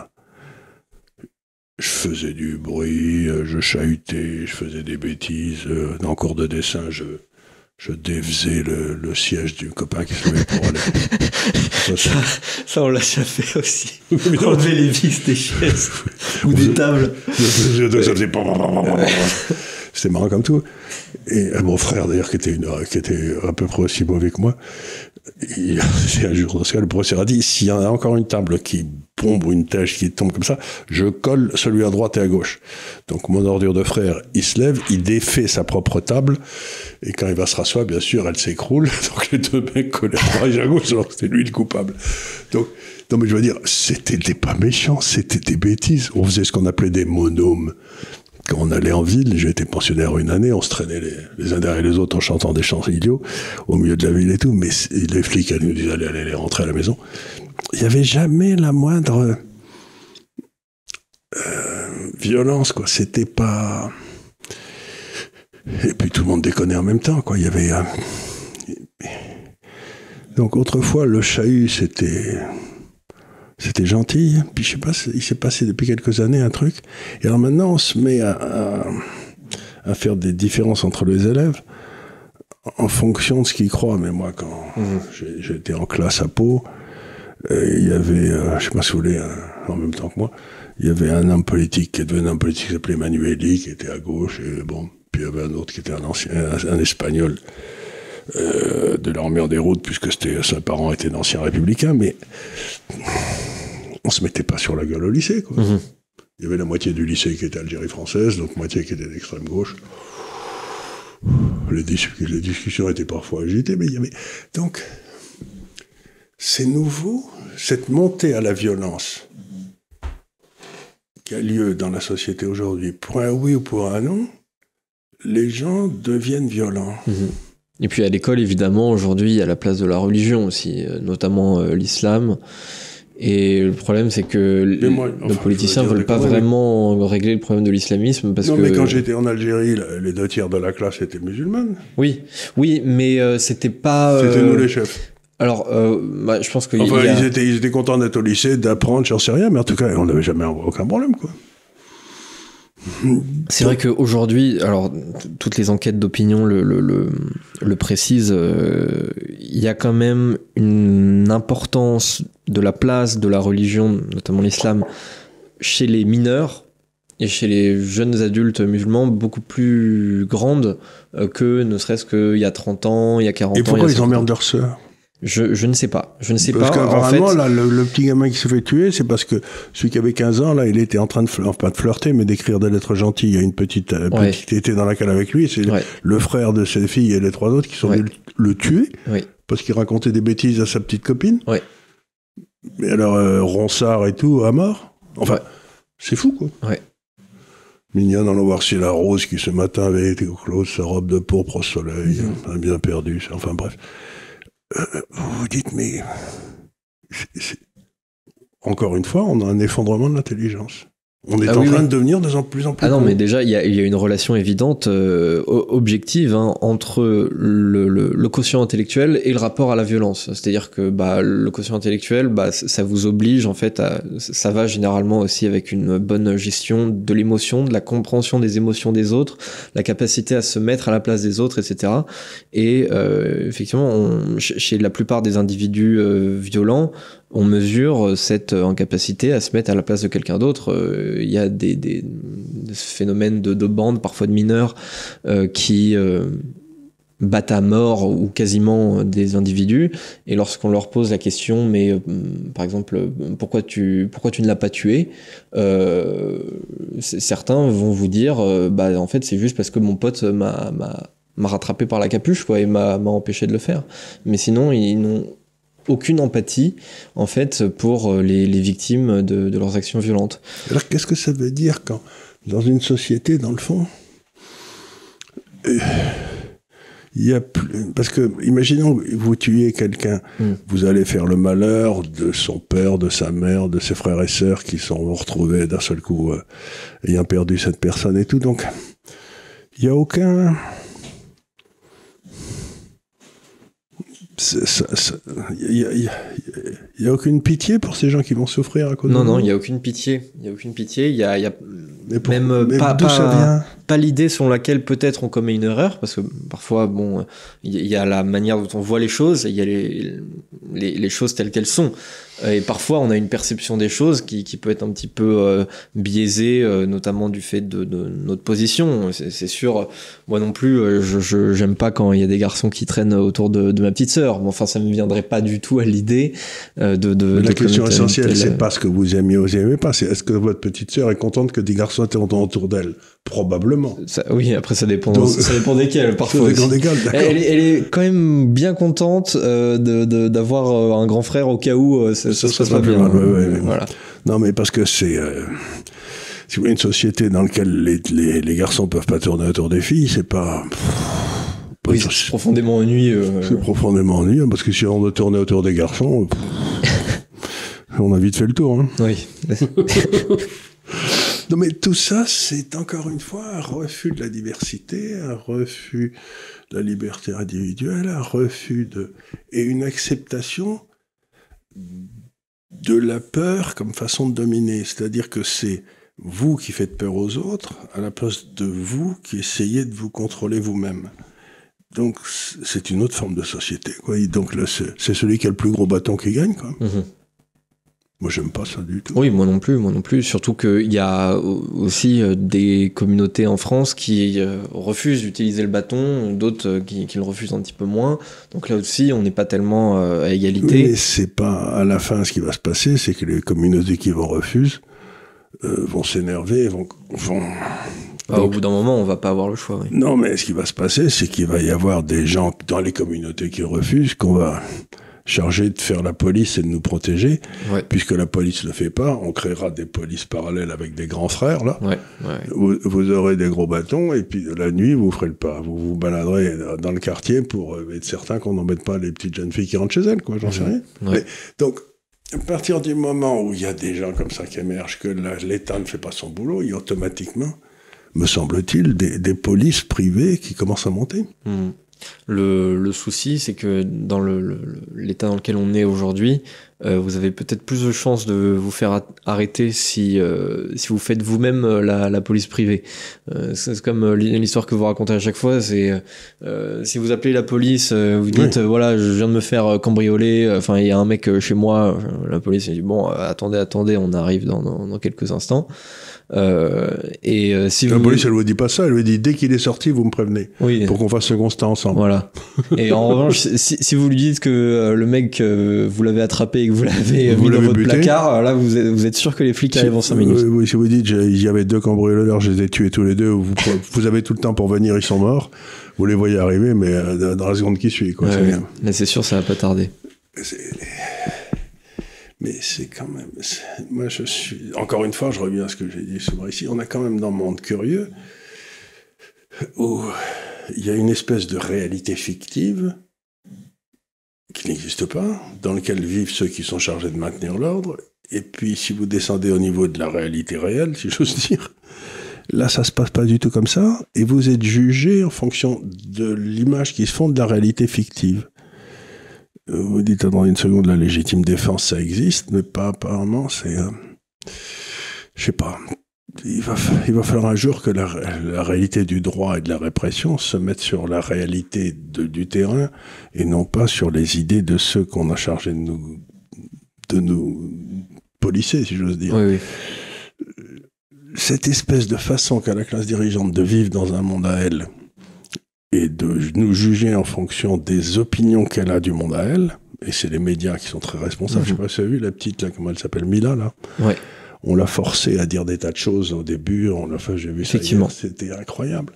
je faisais du bruit, je chahutais, je faisais des bêtises, dans le cours de dessin, je défaisais le siège du copain qui se levait pour aller. Ça, on l'a déjà fait aussi. Enlever les vis des chaises ou des tables. C'était marrant comme tout. Et mon frère, d'ailleurs, qui était à peu près aussi mauvais que moi, un jour, dans ce cas, le professeur a dit, s'il y en a encore une table qui tombe ou une tâche qui tombe comme ça, je colle celui à droite et à gauche. Donc mon ordure de frère, il se lève, il défait sa propre table, et quand il va se rasseoir, bien sûr, elle s'écroule. Donc les deux mecs collés à droite et à gauche, alors que c'était lui le coupable. Donc, non mais je veux dire, c'était pas méchant, c'était des bêtises. On faisait ce qu'on appelait des monômes. Quand on allait en ville, j'ai été pensionnaire une année, on se traînait les uns derrière les autres en chantant des chants idiots au milieu de la ville et tout, mais les flics nous disaient allez rentrer à la maison. Il n'y avait jamais la moindre violence, quoi. C'était pas... Et puis tout le monde déconnait en même temps, quoi. Il y avait... Donc autrefois, le chahut, c'était gentil. Puis je sais pas, il s'est passé depuis quelques années un truc. Et alors maintenant, on se met à faire des différences entre les élèves en fonction de ce qu'ils croient. Mais moi, quand j'étais en classe à Pau, il y avait, je sais pas si vous voulez, en même temps que moi, il y avait un homme politique qui est devenu un homme politique qui s'appelait Emmanueli, qui était à gauche, et bon, puis il y avait un autre qui était un Espagnol de l'armure des routes, puisque ses parents étaient d'anciens républicains, mais on se mettait pas sur la gueule au lycée, quoi. Il y avait la moitié du lycée qui était Algérie française, donc moitié qui était d'extrême gauche. Les discussions étaient parfois agitées, mais il y avait... Donc, c'est nouveau, cette montée à la violence qui a lieu dans la société aujourd'hui, pour un oui ou pour un non, les gens deviennent violents. Et puis à l'école, évidemment, aujourd'hui, il y a la place de la religion aussi, notamment l'islam. Et le problème, c'est que nos politiciens ne veulent pas vraiment régler le problème de l'islamisme. Mais quand j'étais en Algérie, les 2/3 de la classe étaient musulmanes. Oui, mais c'était pas... C'était nous les chefs. Alors, je pense que... ils étaient contents d'être au lycée, d'apprendre, j'en sais rien, mais en tout cas, on n'avait jamais aucun problème, quoi. C'est vrai qu'aujourd'hui, alors toutes les enquêtes d'opinion le précisent, il y a quand même une importance de la place de la religion, notamment l'islam, chez les mineurs et chez les jeunes adultes musulmans beaucoup plus grande que ne serait-ce qu'il y a 30 ans, il y a 40 ans. Et pourquoi ils emmerdent leurs sœurs? Je ne sais pas. Je ne sais parce pas. qu'apparemment, en fait... là, le petit gamin qui se fait tuer, c'est parce que celui qui avait 15 ans, là, il était en train de, pas de flirter, mais d'écrire des lettres gentilles. Il y a une petite qui était dans la cale avec lui. C'est le frère de cette fille et les 3 autres qui sont venus le tuer. Parce qu'il racontait des bêtises à sa petite copine. Mais alors, Ronsard et tout, à mort. Enfin, c'est fou, quoi. Mignonne, allons voir si la Rose qui ce matin avait été close, sa robe de pourpre au soleil, bien perdu. Enfin, bref. Vous vous dites, mais encore une fois, on a un effondrement de l'intelligence. On est en train de devenir de plus en plus... Ah non, mais déjà, il y a une relation évidente, objective, hein, entre le quotient intellectuel et le rapport à la violence. C'est-à-dire que le quotient intellectuel, ça vous oblige, en fait, ça va généralement aussi avec une bonne gestion de l'émotion, de la compréhension des émotions des autres, la capacité à se mettre à la place des autres, etc. Et effectivement, chez la plupart des individus violents, on mesure cette incapacité à se mettre à la place de quelqu'un d'autre. Il y a des phénomènes de bandes, parfois de mineurs, qui battent à mort ou quasiment des individus. Et lorsqu'on leur pose la question, mais par exemple, pourquoi tu ne l'as pas tué, certains vont vous dire, en fait, c'est juste parce que mon pote m'a rattrapé par la capuche, quoi, et m'a empêché de le faire. Mais sinon, ils n'ont aucune empathie, en fait, pour les victimes de leurs actions violentes. Alors, qu'est-ce que ça veut dire quand, dans une société, dans le fond, il y a plus... Parce que, imaginons que vous tuez quelqu'un, vous allez faire le malheur de son père, de sa mère, de ses frères et sœurs qui sont retrouvés d'un seul coup ayant perdu cette personne et tout. Donc, il n'y a aucun... Il y a aucune pitié pour ces gens qui vont souffrir à cause de ça. Non, il y a aucune pitié. Il y a aucune pitié. Il y a mais d'où ça vient ? Pas l'idée selon laquelle peut-être on commet une erreur, parce que parfois, il y a la manière dont on voit les choses, il y a les choses telles qu'elles sont. Et parfois, on a une perception des choses qui peut être un petit peu biaisée, notamment du fait de notre position. C'est sûr, moi non plus, j'aime pas quand il y a des garçons qui traînent autour de ma petite sœur. Enfin, ça me viendrait pas du tout à l'idée la question essentielle, c'est pas ce que vous aimez ou vous aimez pas, c'est est-ce que votre petite sœur est contente que des garçons étaient autour d'elle ? Probablement. Oui, après ça dépend desquels, parfois. Elle est quand même bien contente d'avoir un grand frère au cas où ça se passe pas bien. Voilà. Non, mais parce que c'est... si vous voulez une société dans laquelle les garçons peuvent pas tourner autour des filles, c'est pas... Oui, c'est profondément ennuyeux. C'est profondément ennuyeux, parce que si on doit tourner autour des garçons, on a vite fait le tour. Hein. Oui. Non, mais tout ça, c'est encore une fois un refus de la diversité, un refus de la liberté individuelle, un refus et une acceptation de la peur comme façon de dominer. C'est-à-dire que c'est vous qui faites peur aux autres, à la place de vous qui essayez de vous contrôler vous-même. Donc, c'est une autre forme de société, quoi. Et donc, là, c'est celui qui a le plus gros bâton qui gagne, quoi. Moi, j'aime pas ça du tout. Oui, moi non plus. Surtout qu'il y a aussi des communautés en France qui refusent d'utiliser le bâton, d'autres qui le refusent un petit peu moins. Donc là aussi, on n'est pas tellement à égalité. Mais c'est pas à la fin ce qui va se passer, c'est que les communautés qui vont refuser vont s'énerver, vont... Au bout d'un moment, on va pas avoir le choix. Oui. Non, mais ce qui va se passer, c'est qu'il va y avoir des gens dans les communautés qui refusent qu'on va chargé de faire la police et de nous protéger. Puisque la police le fait pas, on créera des polices parallèles avec des grands frères, là. Vous aurez des gros bâtons, et puis la nuit, vous ferez le pas. Vous vous baladerez dans le quartier pour être certain qu'on n'embête pas les petites jeunes filles qui rentrent chez elles, quoi, j'en sais rien. Mais, donc, à partir du moment où il y a des gens comme ça qui émergent, que l'État ne fait pas son boulot, il y a automatiquement, me semble-t-il, des polices privées qui commencent à monter. Le souci, c'est que dans l'état dans lequel on est aujourd'hui, vous avez peut-être plus de chances de vous faire arrêter si vous faites vous-même la police privée. C'est comme l'histoire que vous racontez à chaque fois, c'est si vous appelez la police, vous dites voilà, je viens de me faire cambrioler, enfin il y a un mec chez moi, la police dit bon attendez, on arrive dans quelques instants. Si la police elle vous dit pas ça, elle vous dit dès qu'il est sorti vous me prévenez pour qu'on fasse ce constat ensemble. Voilà. Et en revanche si vous lui dites que le mec vous l'avez attrapé et que vous l'avez mis dans votre placard, là vous êtes sûr que les flics arrivent en 5 minutes. Oui, si vous dites il y avait 2 cambrioleurs, je les ai tués tous les deux, vous avez tout le temps pour venir, ils sont morts, vous les voyez arriver mais dans la seconde qui suit quoi. Là c'est sûr ça va pas tarder. Mais c'est quand même... Moi, je suis... Encore une fois, je reviens à ce que j'ai dit souvent ici. On est quand même dans un monde curieux où il y a une espèce de réalité fictive qui n'existe pas, dans laquelle vivent ceux qui sont chargés de maintenir l'ordre. Et puis, si vous descendez au niveau de la réalité réelle, si j'ose dire, là, ça se passe pas du tout comme ça. Et vous êtes jugé en fonction de l'image qui se font de la réalité fictive. Vous dites, attendez une seconde, la légitime défense, ça existe, mais pas apparemment, c'est... je sais pas. Il va falloir un jour que la réalité du droit et de la répression se mette sur la réalité du terrain et non pas sur les idées de ceux qu'on a chargé de nous policer, si j'ose dire. Oui. Cette espèce de façon qu'a la classe dirigeante de vivre dans un monde à elle, et de nous juger en fonction des opinions qu'elle a du monde à elle, et c'est les médias qui sont très responsables. Je sais pas si vous avez vu la petite, là, comment elle s'appelle, Mila, là. Ouais. On l'a forcée à dire des tas de choses au début, j'ai vu ça hier, c'était incroyable.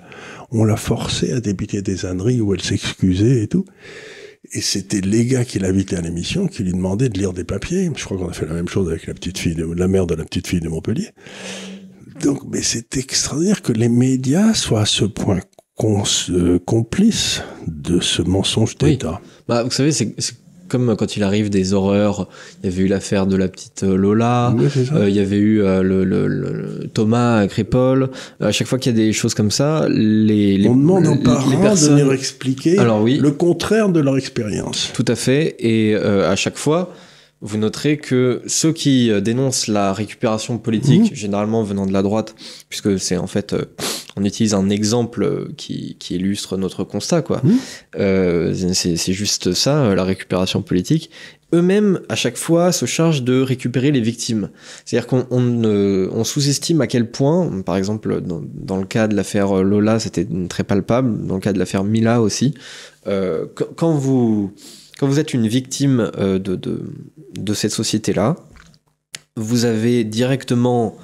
On l'a forcée à débiter des âneries où elle s'excusait et tout. Et c'était les gars qui l'invitaient à l'émission, qui lui demandaient de lire des papiers. Je crois qu'on a fait la même chose avec la mère de la petite fille de Montpellier. Donc, mais c'est extraordinaire que les médias soient à ce point complice de ce mensonge d'État. Bah, vous savez, c'est comme quand il arrive des horreurs. Il y avait eu l'affaire de la petite Lola, il y avait eu le Thomas Crépol. À chaque fois qu'il y a des choses comme ça, on demande aux parents de venir expliquer le contraire de leur expérience. Tout à fait. Et à chaque fois, vous noterez que ceux qui dénoncent la récupération politique, généralement venant de la droite, puisque c'est en fait... on utilise un exemple qui illustre notre constat, quoi. C'est juste ça, la récupération politique. Eux-mêmes, à chaque fois, se chargent de récupérer les victimes. C'est-à-dire qu'on sous-estime à quel point, par exemple, dans le cas de l'affaire Lola, c'était très palpable, dans le cas de l'affaire Mila aussi, quand vous êtes une victime de cette société-là, vous avez directement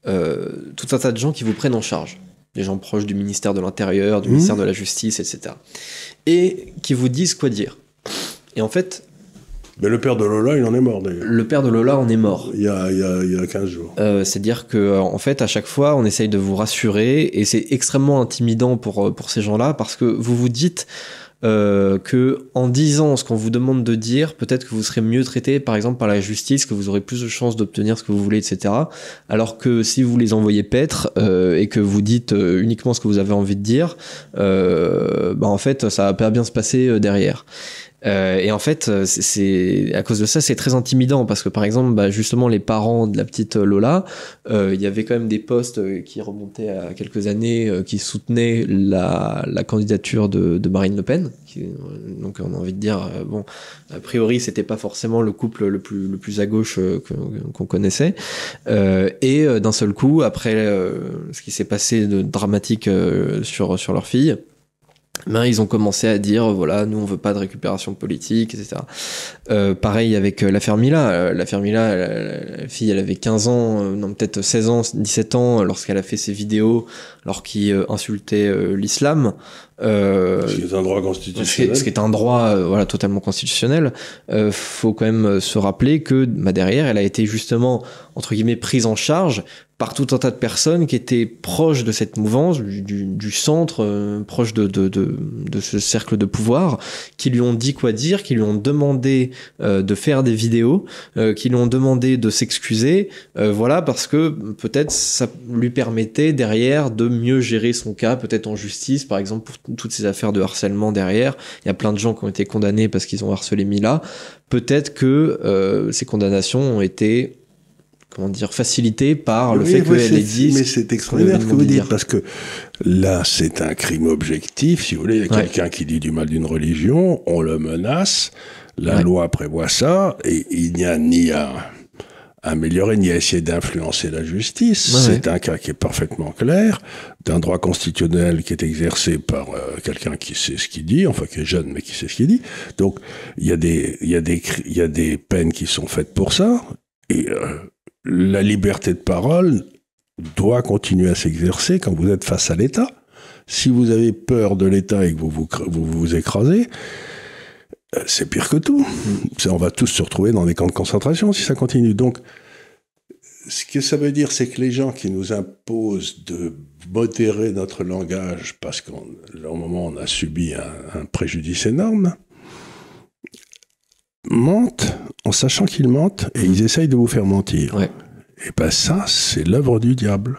tout un tas de gens qui vous prennent en charge. Des gens proches du ministère de l'Intérieur, du ministère de la Justice, etc. Et qui vous disent quoi dire. Et en fait... Mais le père de Lola, il en est mort, d'ailleurs. Le père de Lola en est mort. Il y a 15 jours. C'est-à-dire que, en fait, à chaque fois, on essaye de vous rassurer, et c'est extrêmement intimidant pour ces gens-là, parce que vous vous dites... que en disant ce qu'on vous demande de dire, peut-être que vous serez mieux traité par exemple par la justice, que vous aurez plus de chances d'obtenir ce que vous voulez, etc. Alors que si vous les envoyez paître et que vous dites uniquement ce que vous avez envie de dire, en fait ça va pas bien se passer derrière. Et en fait, c'est à cause de ça, c'est très intimidant parce que par exemple, justement, les parents de la petite Lola, il y avait quand même des posts qui remontaient à quelques années qui soutenaient la candidature de Marine Le Pen. Donc, on a envie de dire, bon, a priori, c'était pas forcément le couple le plus à gauche qu'on connaissait. Et d'un seul coup, après ce qui s'est passé de dramatique sur leur fille. Ils ont commencé à dire voilà, nous on veut pas de récupération politique, etc. Pareil avec l'affaire Mila. L'affaire Mila, la fille elle avait 15 ans, non peut-être 16 ans, 17 ans lorsqu'elle a fait ses vidéos alors qu'il insultait l'islam. Ce qui est un droit constitutionnel. Ce qui est un droit totalement constitutionnel. Faut quand même se rappeler que derrière elle a été justement entre guillemets prise en charge par tout un tas de personnes qui étaient proches de cette mouvance, du centre, proches de ce cercle de pouvoir, qui lui ont dit quoi dire, qui lui ont demandé de faire des vidéos, qui lui ont demandé de s'excuser, parce que peut-être ça lui permettait derrière de mieux gérer son cas, peut-être en justice, par exemple, toutes ces affaires de harcèlement derrière. Il y a plein de gens qui ont été condamnés parce qu'ils ont harcelé Mila. Peut-être que ces condamnations ont été, comment dire, facilitées par le fait qu'elle ait dit... Mais c'est extraordinaire ce que vous dites, parce que là, c'est un crime objectif. Si vous voulez, il y a quelqu'un qui dit du mal d'une religion, on le menace, la loi prévoit ça, et il n'y a ni à améliorer ni à essayer d'influencer la justice. C'est un cas qui est parfaitement clair, d'un droit constitutionnel qui est exercé par quelqu'un qui sait ce qu'il dit, enfin qui est jeune mais qui sait ce qu'il dit. Donc il y a des peines qui sont faites pour ça, et la liberté de parole doit continuer à s'exercer quand vous êtes face à l'État. Si vous avez peur de l'État et que vous vous écrasez, c'est pire que tout. On va tous se retrouver dans des camps de concentration si ça continue. Donc, ce que ça veut dire, c'est que les gens qui nous imposent de modérer notre langage parce qu'au moment où on a subi un préjudice énorme, mentent en sachant qu'ils mentent et ils essayent de vous faire mentir. Et ben ça, c'est l'œuvre du diable.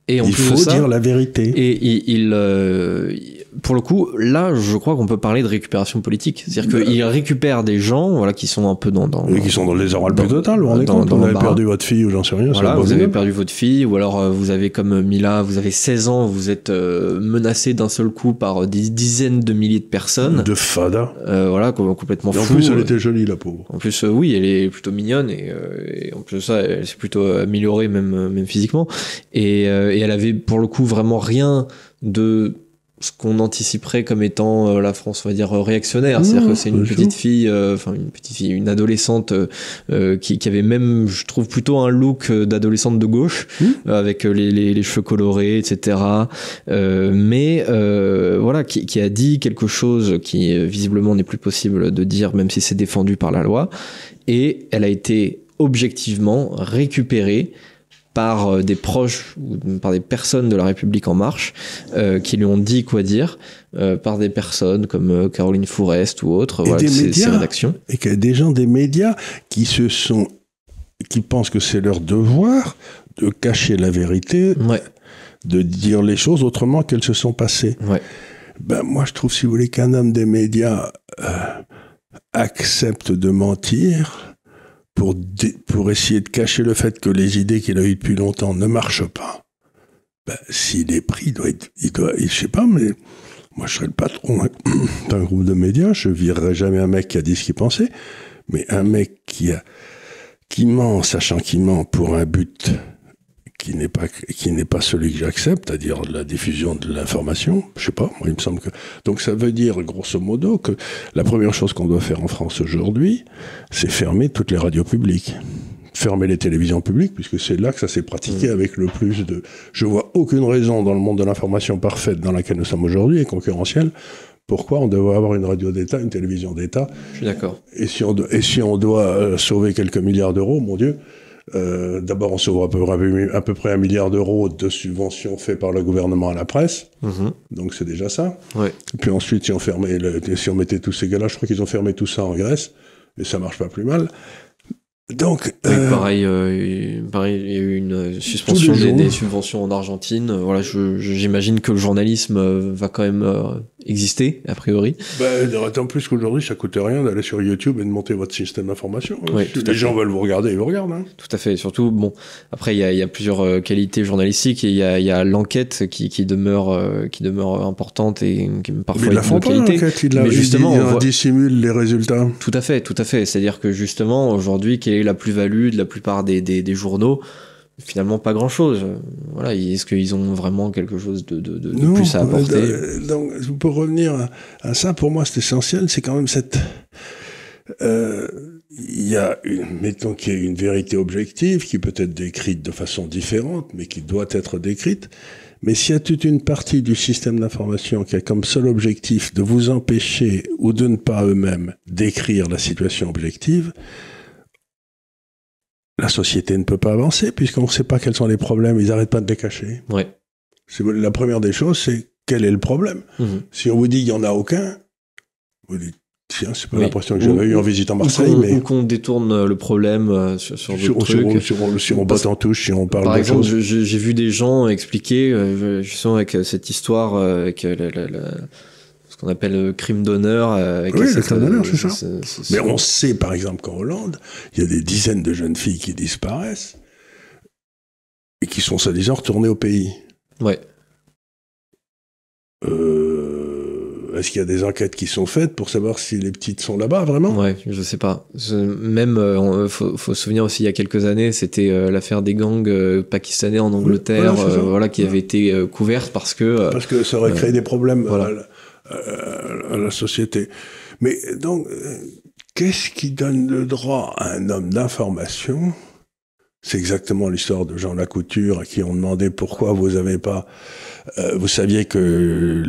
Et en il plus faut de ça, dire la vérité. Et pour le coup, là, je crois qu'on peut parler de récupération politique. C'est-à-dire qu'il récupère des gens, voilà, qui sont un peu et qui sont dans les erreurs le plus total. Vous vous rendez compte, vous avez perdu votre fille ou j'en sais rien. Voilà, vous avez perdu votre fille, ou alors vous avez comme Mila, vous avez 16 ans, vous êtes menacé d'un seul coup par des dizaines de milliers de personnes. De fada. Voilà, complètement fou. En plus, elle était jolie, la pauvre. En plus, oui, elle est plutôt mignonne, et en plus de ça, elle s'est plutôt améliorée, même physiquement. Et elle avait pour le coup vraiment rien de ce qu'on anticiperait comme étant la France, on va dire, réactionnaire. C'est-à-dire que c'est une petite fille, une adolescente qui avait même, je trouve, plutôt un look d'adolescente de gauche, avec les cheveux colorés, etc. Mais voilà, qui a dit quelque chose qui visiblement n'est plus possible de dire, même si c'est défendu par la loi. Et elle a été objectivement récupérée par des proches ou par des personnes de La République En Marche qui lui ont dit quoi dire, par des personnes comme Caroline Fourest ou autres, voilà, ces rédactions. Et qu'il y a des gens des médias qui pensent que c'est leur devoir de cacher la vérité, de dire les choses autrement qu'elles se sont passées. Ben, moi, je trouve, si vous voulez, qu'un homme des médias accepte de mentir pour essayer de cacher le fait que les idées qu'il a eues depuis longtemps ne marchent pas, ben, s'il est pris, je sais pas, mais moi je serais le patron d'un groupe de médias, je virerais jamais un mec qui a dit ce qu'il pensait, mais un mec qui ment, sachant qu'il ment pour un but qui n'est pas celui que j'accepte, c'est-à-dire la diffusion de l'information, je sais pas, moi il me semble que... Donc ça veut dire, grosso modo, que la première chose qu'on doit faire en France aujourd'hui, c'est fermer toutes les radios publiques. Fermer les télévisions publiques, puisque c'est là que ça s'est pratiqué avec le plus de... Je vois aucune raison dans le monde de l'information parfaite dans laquelle nous sommes aujourd'hui, et concurrentielle, pourquoi on devrait avoir une radio d'État, une télévision d'État. Je suis d'accord. Et si on doit sauver quelques milliards d'euros, mon Dieu... d'abord on sauve à peu près 1 milliard d'euros de subventions faites par le gouvernement à la presse, donc c'est déjà ça. Et puis ensuite si on mettait tous ces gars-là, je crois qu'ils ont fermé tout ça en Grèce et ça marche pas plus mal. Donc pareil, il y a eu une suspension des subventions en Argentine. Voilà, j'imagine que le journalisme va quand même exister, a priori. D'autant plus qu'aujourd'hui, ça coûte rien d'aller sur YouTube et de monter votre système d'information. Si les gens veulent vous regarder, ils vous regardent. Hein. Tout à fait. Surtout, bon, après, il y a plusieurs qualités journalistiques et il y a l'enquête qui demeure importante et qui parfois mais ils la font pas, l'enquête. Mais justement, on dissimule les résultats. Tout à fait. C'est-à-dire que justement, aujourd'hui, quelle est la plus-value de la plupart des journaux? Finalement pas grand chose. Voilà, est-ce qu'ils ont vraiment quelque chose de plus à apporter? Donc pour revenir à ça, pour moi c'est essentiel, c'est quand même cette mettons qu'il y a une vérité objective qui peut être décrite de façon différente, mais qui doit être décrite. Mais s'il y a toute une partie du système d'information qui a comme seul objectif de vous empêcher ou de ne pas eux-mêmes décrire la situation objective, la société ne peut pas avancer puisqu'on ne sait pas quels sont les problèmes, ils n'arrêtent pas de les cacher. La première des choses, c'est quel est le problème. Si on vous dit qu'il n'y en a aucun, vous dites, tiens, c'est pas l'impression que j'avais eu en visitant Marseille. Ou qu'on détourne le problème sur d'autres trucs. Si on botte en touche, si on parle Par exemple, chose. j'ai vu des gens expliquer, justement avec cette histoire, avec qu'on appelle crime d'honneur. Oui, le crime d'honneur, c'est ça. Mais on sait, par exemple, qu'en Hollande, il y a des dizaines de jeunes filles qui disparaissent et qui sont soi-disant retournées au pays. Ouais. Est-ce qu'il y a des enquêtes qui sont faites pour savoir si les petites sont là-bas, vraiment? Ouais, je sais pas. Même, faut se souvenir aussi, il y a quelques années, c'était l'affaire des gangs pakistanais en Angleterre, voilà, qui avait été couverte parce que... parce que ça aurait créé des problèmes à la société. Mais donc, qu'est-ce qui donne le droit à un homme d'information? C'est exactement l'histoire de Jean Lacouture, à qui on demandait pourquoi vous avez pas... vous saviez que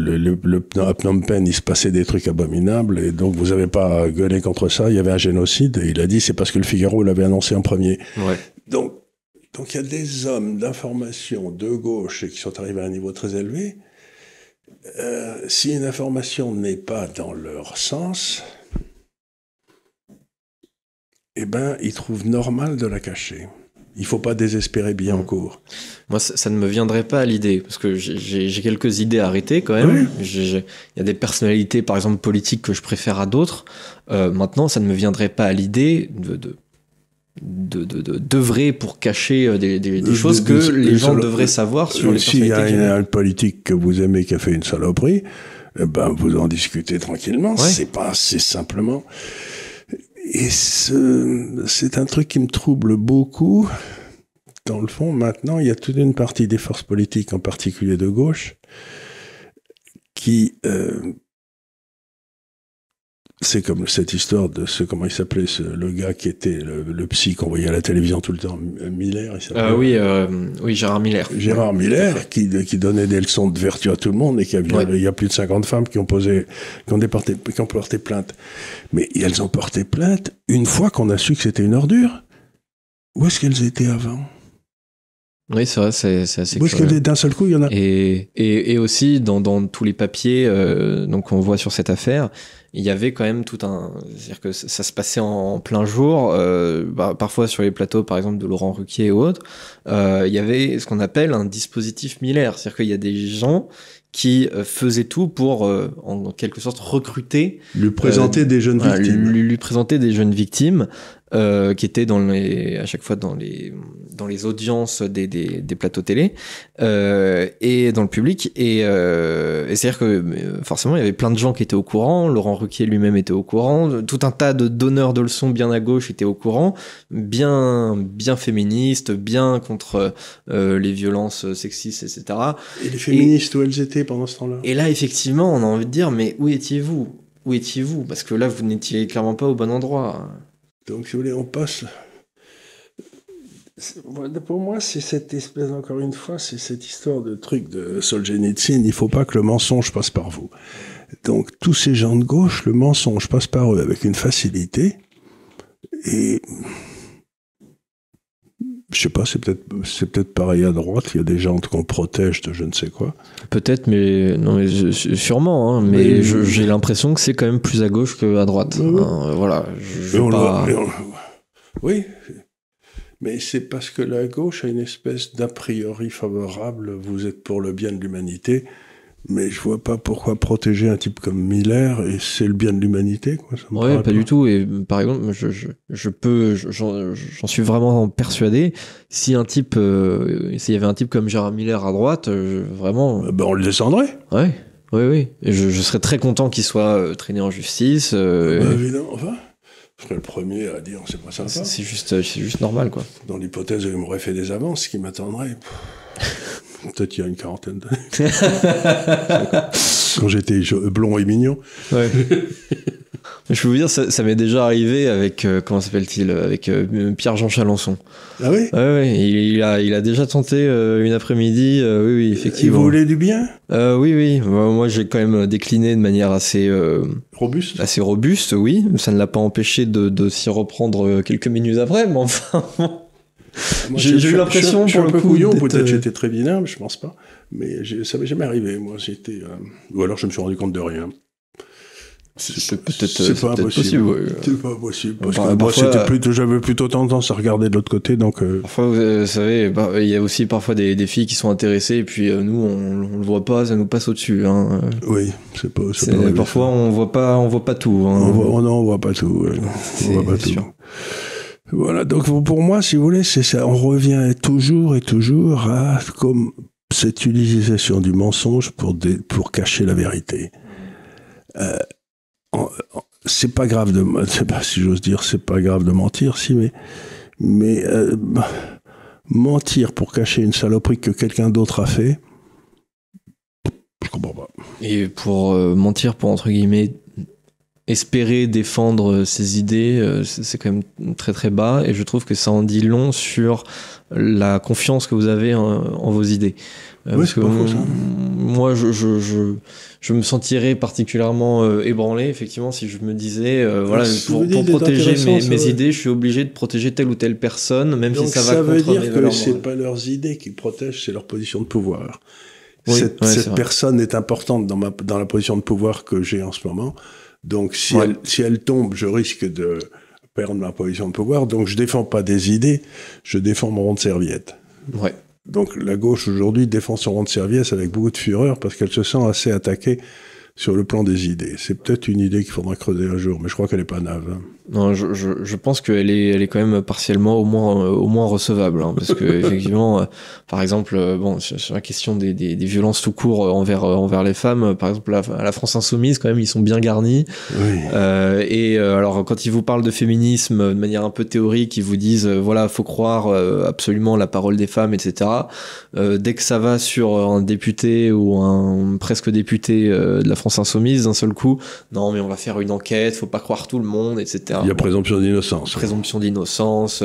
à Phnom Penh, il se passait des trucs abominables, et donc vous avez pas gueulé contre ça, il y avait un génocide, et il a dit c'est parce que le Figaro l'avait annoncé en premier. Ouais. Donc il y a des hommes d'information de gauche qui sont arrivés à un niveau très élevé. Si une information n'est pas dans leur sens, eh ben, ils trouvent normal de la cacher. Il faut pas désespérer Billancourt. Moi, ça ne me viendrait pas à l'idée, parce que j'ai quelques idées arrêtées quand même. Oui. Il y a des personnalités, par exemple politiques, que je préfère à d'autres. Maintenant, ça ne me viendrait pas à l'idée d'œuvrer pour cacher des choses que les gens devraient savoir sur les personnalités. S'il y a un politique que vous aimez qui a fait une saloperie, eh ben, vous en discutez tranquillement. Ouais. C'est pas assez simplement... Et c'est un truc qui me trouble beaucoup. Dans le fond, maintenant, il y a toute une partie des forces politiques, en particulier de gauche, qui... c'est comme cette histoire de comment il s'appelait, le gars qui était le psy qu'on voyait à la télévision tout le temps, Miller, il s'appelait. Oui, Gérard Miller. Gérard Miller, qui donnait des leçons de vertu à tout le monde, et il y a plus de 50 femmes qui ont porté plainte. Mais elles ont porté plainte une fois qu'on a su que c'était une ordure. Où est-ce qu'elles étaient avant? Oui, c'est vrai, c'est assez Où est-ce que d'un seul coup, il y en a... Et aussi, dans tous les papiers donc on voit sur cette affaire, il y avait quand même tout un... C'est-à-dire que ça se passait en plein jour, parfois sur les plateaux, par exemple, de Laurent Ruquier et autres, il y avait ce qu'on appelle un dispositif Miller. C'est-à-dire qu'il y a des gens qui faisaient tout pour, en quelque sorte, recruter... Lui présenter des jeunes victimes. Lui présenter des jeunes victimes qui étaient à chaque fois dans les audiences des plateaux télé et dans le public. Et c'est-à-dire que forcément, il y avait plein de gens qui étaient au courant. Laurent Ruquier lui-même était au courant. Tout un tas de donneurs de leçons bien à gauche étaient au courant. Bien féministes, bien contre les violences sexistes, etc. Et les féministes, où elles étaient pendant ce temps-là? Et là, effectivement, on a envie de dire, mais où étiez-vous? Où étiez-vous? Parce que là, vous n'étiez clairement pas au bon endroit. Donc, si vous voulez, on passe... Pour moi, c'est cette espèce, encore une fois, c'est cette histoire de truc de Solzhenitsyn. Il ne faut pas que le mensonge passe par vous. Donc, tous ces gens de gauche, le mensonge passe par eux avec une facilité. Et... je sais pas, c'est peut-être pareil à droite. Il y a des gens qu'on protège de je ne sais quoi. Peut-être, mais sûrement. Hein, mais j'ai l'impression que c'est quand même plus à gauche qu'à droite. Voilà. Oui, mais c'est parce que la gauche a une espèce d'a priori favorable. Vous êtes pour le bien de l'humanité. Mais je vois pas pourquoi protéger un type comme Miller, et c'est le bien de l'humanité, quoi. Ouais, pas du tout. Et par exemple, j'en suis vraiment persuadé. S'il y avait un type comme Gérard Miller à droite, vraiment. On le descendrait. Ouais. Oui. Et je serais très content qu'il soit traîné en justice. Évidemment, enfin. Je serais le premier à dire c'est pas sympa. C'est juste normal, quoi. Dans l'hypothèse où il m'aurait fait des avances, qui m'attendrait. Peut-être il y a une quarantaine d'années. Quand j'étais blond et mignon. Ouais. Je peux vous dire, ça m'est déjà arrivé avec, comment s'appelle-t-il, avec Pierre-Jean Chalençon. Ah oui? Ouais, il a déjà tenté une après-midi, oui, effectivement. Il voulait du bien? Oui. Moi, j'ai quand même décliné de manière assez... robuste? Assez robuste, oui. Ça ne l'a pas empêché de s'y reprendre quelques minutes après, mais enfin... Moi, j'ai eu l'impression, je suis un peu couillon, peut-être j'étais très vilain, je pense pas, mais ça m'est jamais arrivé. Moi, ou alors je me suis rendu compte de rien. C'est peut-être c'est pas impossible. Ouais. C'est pas possible. Parce Bah, que moi, parfois, j'avais plutôt tendance à regarder de l'autre côté, donc. Parfois, vous savez, il y a aussi parfois des filles qui sont intéressées, et puis nous, on le voit pas, ça nous passe au-dessus. Hein. Oui, c'est pas parfois, on voit pas tout. Hein. On voit pas tout. On voit pas tout. Voilà, donc pour moi, si vous voulez, c'est ça. On revient toujours et toujours à comme cette utilisation du mensonge pour cacher la vérité. C'est pas grave je sais pas si j'ose dire, c'est pas grave de mentir, si, mais mentir pour cacher une saloperie que quelqu'un d'autre a fait, je comprends pas. Et pour mentir, pour entre guillemets espérer défendre ses idées, c'est quand même très très bas, et je trouve que ça en dit long sur la confiance que vous avez en vos idées. Oui, parce que pas faux, ça. Moi, je me sentirais particulièrement ébranlé, effectivement, si je me disais, voilà, pour protéger mes idées, je suis obligé de protéger telle ou telle personne, même donc si ça va contre mes valeurs. Ça veut dire que c'est pas leurs idées qui protègent, c'est leur position de pouvoir. Oui, cette personne est importante dans la position de pouvoir que j'ai en ce moment. Donc, si elle tombe, je risque de perdre ma position de pouvoir. Donc, je défends pas des idées, je défends mon rond de serviette. Ouais. Donc, la gauche, aujourd'hui, défend son rond de serviette avec beaucoup de fureur parce qu'elle se sent assez attaquée sur le plan des idées. C'est peut-être une idée qu'il faudra creuser un jour, mais je crois qu'elle est pas neuve. Hein. Non, je pense qu'elle est quand même partiellement au moins recevable, hein, parce que effectivement, par exemple, bon, sur la question des violences tout court envers les femmes, par exemple, à la France Insoumise, quand même, ils sont bien garnis. Oui. Alors, quand ils vous parlent de féminisme de manière un peu théorique, ils vous disent, voilà, faut croire absolument la parole des femmes, etc. Dès que ça va sur un député ou un presque député de la France Insoumise, d'un seul coup, non, mais on va faire une enquête, faut pas croire tout le monde, etc. Il y a présomption d'innocence. Présomption d'innocence.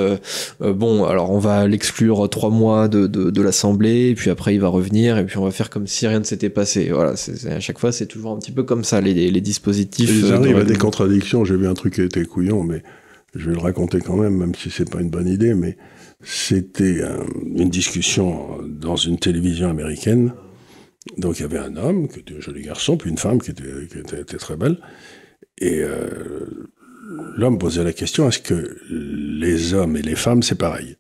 Bon, alors on va l'exclure 3 mois de l'Assemblée, et puis après il va revenir, et puis on va faire comme si rien ne s'était passé. Voilà, à chaque fois c'est toujours un petit peu comme ça, les dispositifs. Ils arrivent à des contradictions. J'ai vu un truc qui était couillon, mais je vais le raconter quand même si c'est pas une bonne idée, mais c'était une discussion dans une télévision américaine. Donc il y avait un homme, qui était un joli garçon, puis une femme qui était très belle, et l'homme posait la question, est-ce que les hommes et les femmes, c'est pareil?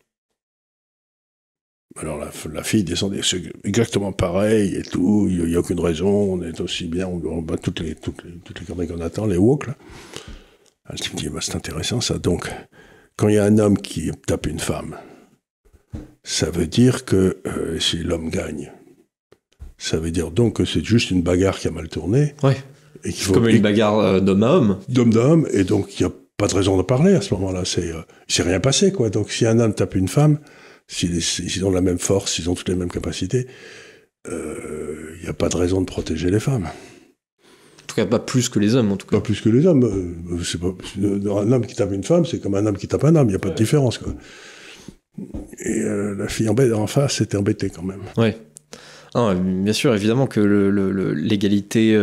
Alors la fille descendait, c'est exactement pareil et tout, il n'y a aucune raison, on est aussi bien, on bat toutes les conneries qu'on attend, les woke, là. Elle me dit, bah, c'est intéressant ça. Donc, quand il y a un homme qui tape une femme, ça veut dire que si l'homme gagne, ça veut dire donc que c'est juste une bagarre qui a mal tourné. Ouais. Et qu'il faut comme une bagarre d'homme à homme. D'homme à homme, et donc il n'y a pas de raison de parler à ce moment-là. Il s'est rien passé, quoi. Donc si un homme tape une femme, s'ils ont la même force, s'ils ont toutes les mêmes capacités, il n'y a pas de raison de protéger les femmes. En tout cas, pas plus que les hommes, en tout cas. Pas plus que les hommes. Un homme qui tape une femme, c'est comme un homme qui tape un homme. Il n'y a pas de différence, quoi. Et la fille en face était embêtée, quand même. Ouais. Non, bien sûr, évidemment que l'égalité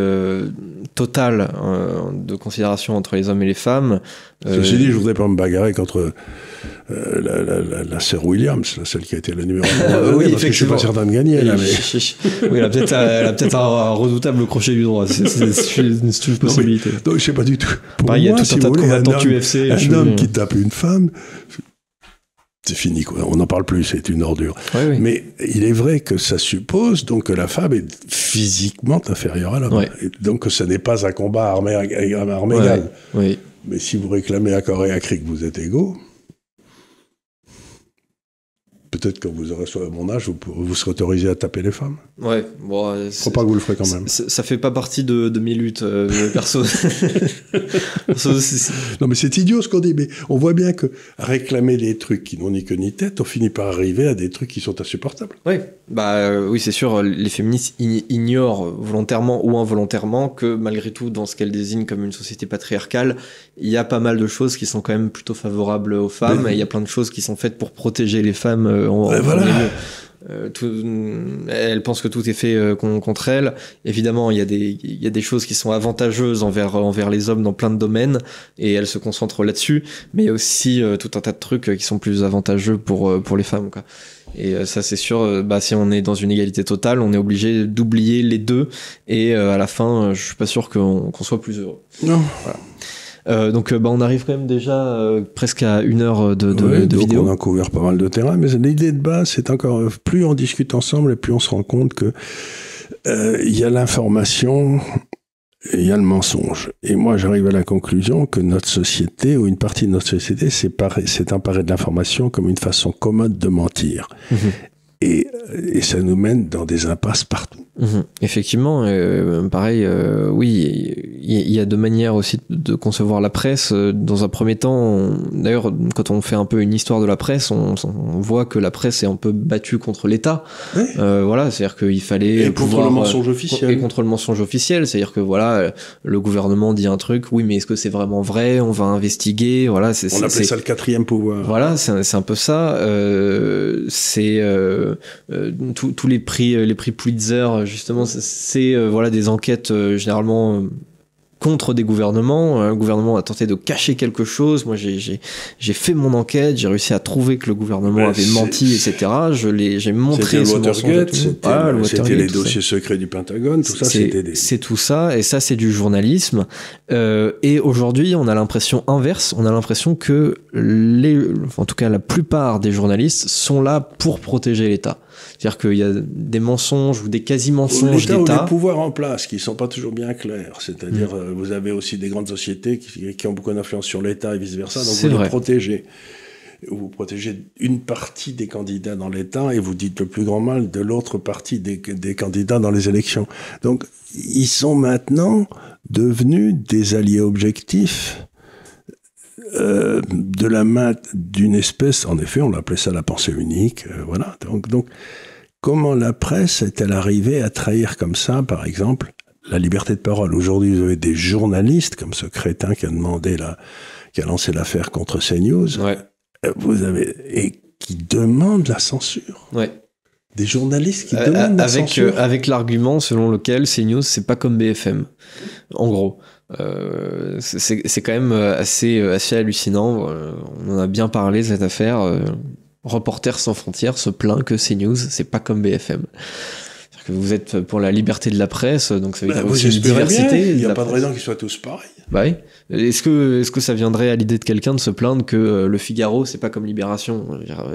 totale de considération entre les hommes et les femmes. Ceci dit, je voudrais pas me bagarrer contre la sœur Williams, celle qui a été la numéro 1. Oui, parce que je suis pas certain de gagner. Là, mais... oui, elle a peut-être un redoutable crochet du droit. C'est une possibilité. Donc, je sais pas du tout. Pour il y a tout un tas de combattants UFC. Un homme qui tape une femme. C'est fini, quoi. On n'en parle plus, c'est une ordure. Oui. Mais il est vrai que ça suppose donc que la femme est physiquement inférieure à l'homme. Ouais. Et donc que ce n'est pas un combat armé égale. Oui. Mais si vous réclamez à corps et à cri que vous êtes égaux, peut-être quand vous aurez soit à mon âge, vous serez autorisé à taper les femmes. Ouais, bon. Faut pas que vous le ferez quand même. Ça fait pas partie de mes luttes, perso. Non, mais c'est idiot ce qu'on dit. Mais on voit bien que réclamer des trucs qui n'ont ni queue ni tête, on finit par arriver à des trucs qui sont insupportables. Oui, oui, c'est sûr. Les féministes ignorent volontairement ou involontairement que malgré tout, dans ce qu'elles désignent comme une société patriarcale, il y a pas mal de choses qui sont quand même plutôt favorables aux femmes. Et il y a plein de choses qui sont faites pour protéger les femmes. Voilà. Elle pense que tout est fait contre elle. Évidemment, il y a des choses qui sont avantageuses envers les hommes dans plein de domaines, et elle se concentre là-dessus. Mais il y a aussi tout un tas de trucs qui sont plus avantageux pour les femmes, quoi. Et ça, c'est sûr, si on est dans une égalité totale, on est obligé d'oublier les deux. Et à la fin, je suis pas sûr qu'on soit plus heureux. Non. Voilà. Donc on arrive quand même déjà presque à 1 heure de vidéo. On a couvert pas mal de terrain, mais l'idée de base, c'est encore plus on discute ensemble et plus on se rend compte que il y a l'information et il y a le mensonge. Et moi, j'arrive à la conclusion que notre société, ou une partie de notre société, s'est emparée de l'information comme une façon commode de mentir. Mmh. Et ça nous mène dans des impasses partout. Mmh. Effectivement, pareil, oui, il y a deux manières aussi de concevoir la presse. Dans un premier temps, d'ailleurs, quand on fait un peu une histoire de la presse, on voit que la presse est un peu battue contre l'État. Oui. Voilà, c'est-à-dire qu'il fallait contre le mensonge officiel. Et contre le mensonge officiel, c'est-à-dire que voilà, le gouvernement dit un truc, oui, mais est-ce que c'est vraiment vrai? On va investiguer. Voilà, on appelait ça le 4e pouvoir. Voilà, c'est un peu ça. Tous les prix Pulitzer, justement, c'est voilà, des enquêtes généralement contre des gouvernements. Un gouvernement a tenté de cacher quelque chose. Moi, j'ai fait mon enquête, j'ai réussi à trouver que le gouvernement avait menti, etc. J'ai montré ce mensonge. C'était les dossiers secrets du Pentagone, tout ça, c'est tout ça, et ça, c'est du journalisme. Et aujourd'hui, on a l'impression inverse. On a l'impression que en tout cas, la plupart des journalistes sont là pour protéger l'État. C'est-à-dire qu'il y a des mensonges ou des quasi-mensonges d'État. Ou des pouvoirs en place qui ne sont pas toujours bien clairs. C'est-à-dire, vous avez aussi des grandes sociétés qui ont beaucoup d'influence sur l'État et vice-versa, donc vous les protégez. Vous protégez une partie des candidats dans l'État et vous dites le plus grand mal de l'autre partie des candidats dans les élections. Donc, ils sont maintenant devenus des alliés objectifs de la main d'une espèce, en effet, on appelait ça la pensée unique, voilà. Donc, comment la presse est-elle arrivée à trahir comme ça, par exemple, la liberté de parole? Aujourd'hui, vous avez des journalistes, comme ce crétin qui a lancé l'affaire contre CNews, ouais. Et qui demandent la censure. Ouais. Des journalistes qui demandent la censure. Avec l'argument selon lequel CNews, c'est pas comme BFM, en gros. C'est quand même assez hallucinant. On en a bien parlé, cette affaire. Reporters sans frontières se plaint que CNews, c'est pas comme BFM. C'est-à-dire que vous êtes pour la liberté de la presse, donc ça veut dire aussi une diversité. Il n'y a pas de raison qu'ils soient tous pareils. Bah oui. Est-ce que ça viendrait à l'idée de quelqu'un de se plaindre que Le Figaro, c'est pas comme Libération?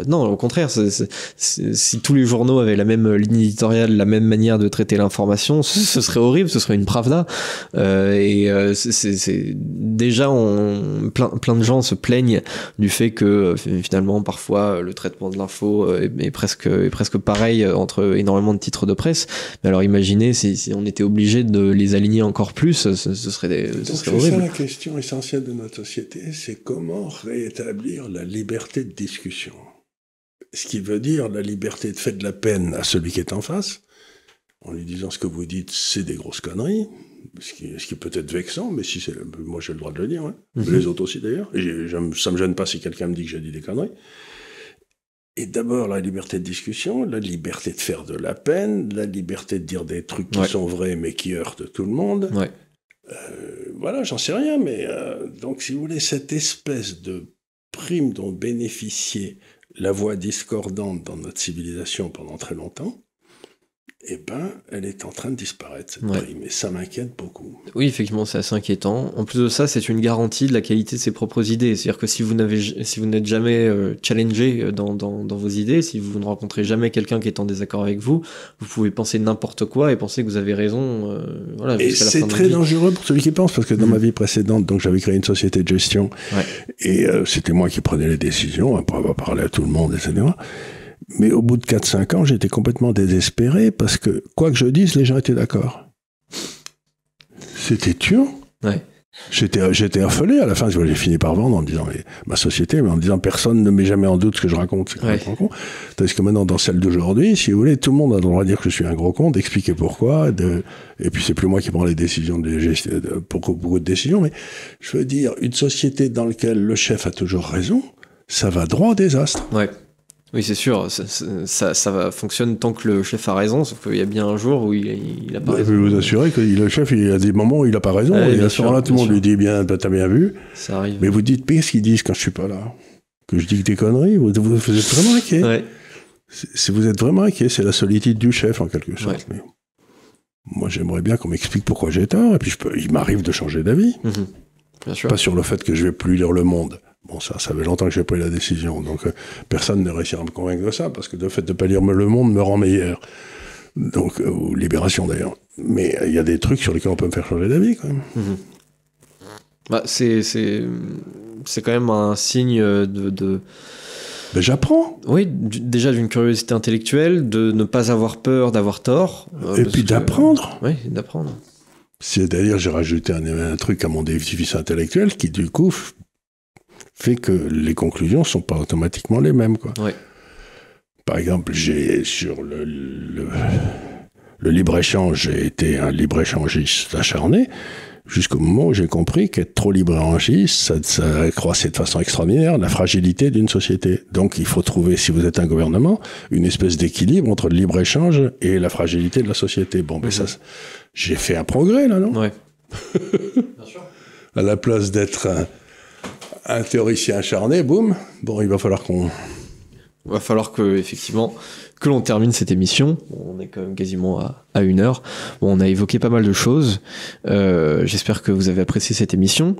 Non, au contraire, si tous les journaux avaient la même ligne éditoriale, la même manière de traiter l'information, ce serait horrible, ce serait une Pravda. Déjà, plein de gens se plaignent du fait que finalement, parfois, le traitement de l'info est presque pareil entre énormément de titres de presse. Mais alors, imaginez si on était obligé de les aligner encore plus, ce serait horrible. C'est ça la question essentielle de notre société, c'est comment rétablir la liberté de discussion. Ce qui veut dire la liberté de faire de la peine à celui qui est en face, en lui disant ce que vous dites, c'est des grosses conneries, ce qui peut être vexant, mais moi j'ai le droit de le dire, hein. Les autres aussi d'ailleurs, et ça me gêne pas si quelqu'un me dit que j'ai dit des conneries. Et d'abord la liberté de discussion, la liberté de faire de la peine, la liberté de dire des trucs qui sont vrais mais qui heurtent tout le monde. Ouais. Voilà, j'en sais rien, mais donc si vous voulez, cette espèce de prime dont bénéficiait la voix discordante dans notre civilisation pendant très longtemps, eh ben, elle est en train de disparaître, cette prime, et ça m'inquiète beaucoup. Oui, effectivement, c'est assez inquiétant. En plus de ça, c'est une garantie de la qualité de ses propres idées. C'est-à-dire que si vous n'êtes jamais challengé dans vos idées, si vous ne rencontrez jamais quelqu'un qui est en désaccord avec vous, vous pouvez penser n'importe quoi et penser que vous avez raison. Voilà, et c'est très dangereux pour celui qui pense, parce que dans ma vie précédente, donc j'avais créé une société de gestion, et c'était moi qui prenais les décisions, après avoir parlé à tout le monde, etc. Mais au bout de 4-5 ans, j'étais complètement désespéré parce que, quoi que je dise, les gens étaient d'accord. C'était tuant. Ouais. J'étais affolé à la fin. J'ai fini par vendre en me disant, ma société, mais en me disant, personne ne met jamais en doute ce que je raconte. Tandis que maintenant, dans celle d'aujourd'hui, si vous voulez, tout le monde a le droit de dire que je suis un gros con, d'expliquer pourquoi. Et puis, c'est plus moi qui prends les décisions pour beaucoup de décisions. Mais je veux dire, une société dans laquelle le chef a toujours raison, ça va droit au désastre. Ouais. Oui, c'est sûr, ça va fonctionner tant que le chef a raison, sauf qu'il y a bien un jour où il a pas raison. Je peux vous assurer que le chef, il y a des moments où il a pas raison, et à ce moment-là, tout le monde lui dit, bien, t'as bien vu. Ça arrive. Mais vous dites, qu'est-ce qu'ils disent quand je suis pas là? Que je dis que des conneries? Vous êtes vraiment inquiet. Ouais. Si vous êtes vraiment inquiet, c'est la solitude du chef en quelque sorte. Mais moi, j'aimerais bien qu'on m'explique pourquoi j'ai tort, et puis il m'arrive de changer d'avis. Bien sûr. Pas sur le fait que je vais plus lire Le Monde. Bon, ça fait longtemps que j'ai pris la décision, donc personne ne réussira à me convaincre de ça, parce que le fait de ne pas lire Le Monde me rend meilleur. Donc, ou Libération d'ailleurs. Mais il y a des trucs sur lesquels on peut me faire changer d'avis, quand même. Bah, c'est quand même un signe de... Ben, j'apprends. Oui, déjà d'une curiosité intellectuelle, de ne pas avoir peur d'avoir tort. Et puis d'apprendre. Oui, d'apprendre. C'est-à-dire, j'ai rajouté un truc à mon déficit intellectuel qui, du coup, fait que les conclusions ne sont pas automatiquement les mêmes, quoi. Ouais. Par exemple, sur le libre-échange, j'ai été un libre-échangiste acharné, jusqu'au moment où j'ai compris qu'être trop libre-échangiste, ça accroissait de façon extraordinaire la fragilité d'une société. Donc il faut trouver, si vous êtes un gouvernement, une espèce d'équilibre entre le libre-échange et la fragilité de la société. Bon, ben ça, j'ai fait un progrès, là, non? Ouais. Bien sûr. À la place d'être un théoricien acharné, boum, bon, il va falloir Il va falloir effectivement, que l'on termine cette émission. On est quand même quasiment à 1 heure. Bon, on a évoqué pas mal de choses. J'espère que vous avez apprécié cette émission.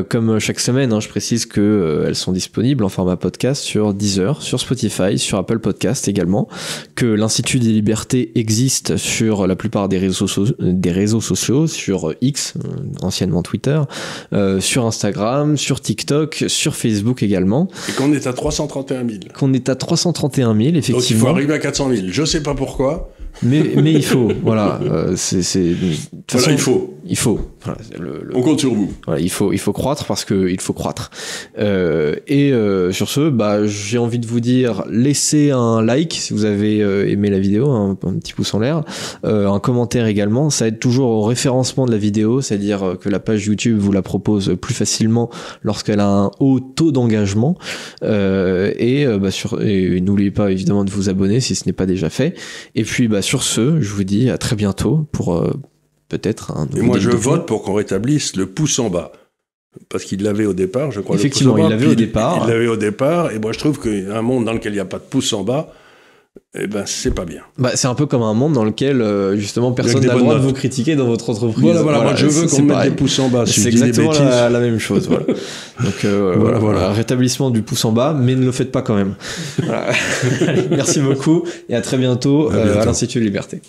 Comme chaque semaine, je précise que elles sont disponibles en format podcast sur Deezer, sur Spotify, sur Apple Podcast également. Que l'Institut des Libertés existe sur la plupart des réseaux sociaux, sur X, anciennement Twitter, sur Instagram, sur TikTok, sur Facebook également. Et qu'on est à 331 000. Qu'on est à 331 000, effectivement. Donc il faut arriver à 400 000. Je sais pas pourquoi. Mais il faut, voilà. Voilà, il faut. Voilà, on compte sur vous. Voilà, il faut croître parce que il faut croître. Sur ce, j'ai envie de vous dire, laissez un like si vous avez aimé la vidéo, un petit pouce en l'air, un commentaire également. Ça aide toujours au référencement de la vidéo, c'est-à-dire que la page YouTube vous la propose plus facilement lorsqu'elle a un haut taux d'engagement. Et n'oubliez pas évidemment de vous abonner si ce n'est pas déjà fait. Et puis sur ce, je vous dis à très bientôt pour peut-être un nouveau. Et moi je vote pour qu'on rétablisse le pouce en bas. Parce qu'il l'avait au départ, je crois. Effectivement, il l'avait au départ. Il l'avait au départ, et moi je trouve qu'un monde dans lequel il n'y a pas de pouce en bas, c'est pas bien. C'est un peu comme un monde dans lequel justement personne n'a le droit de vous critiquer dans votre entreprise. Voilà, moi je veux qu'on mette des pouces en bas. C'est exactement la même chose. Voilà. Donc voilà. Rétablissement du pouce en bas, mais ne le faites pas quand même. Voilà. Merci beaucoup et à très bientôt. À l'Institut de Liberté.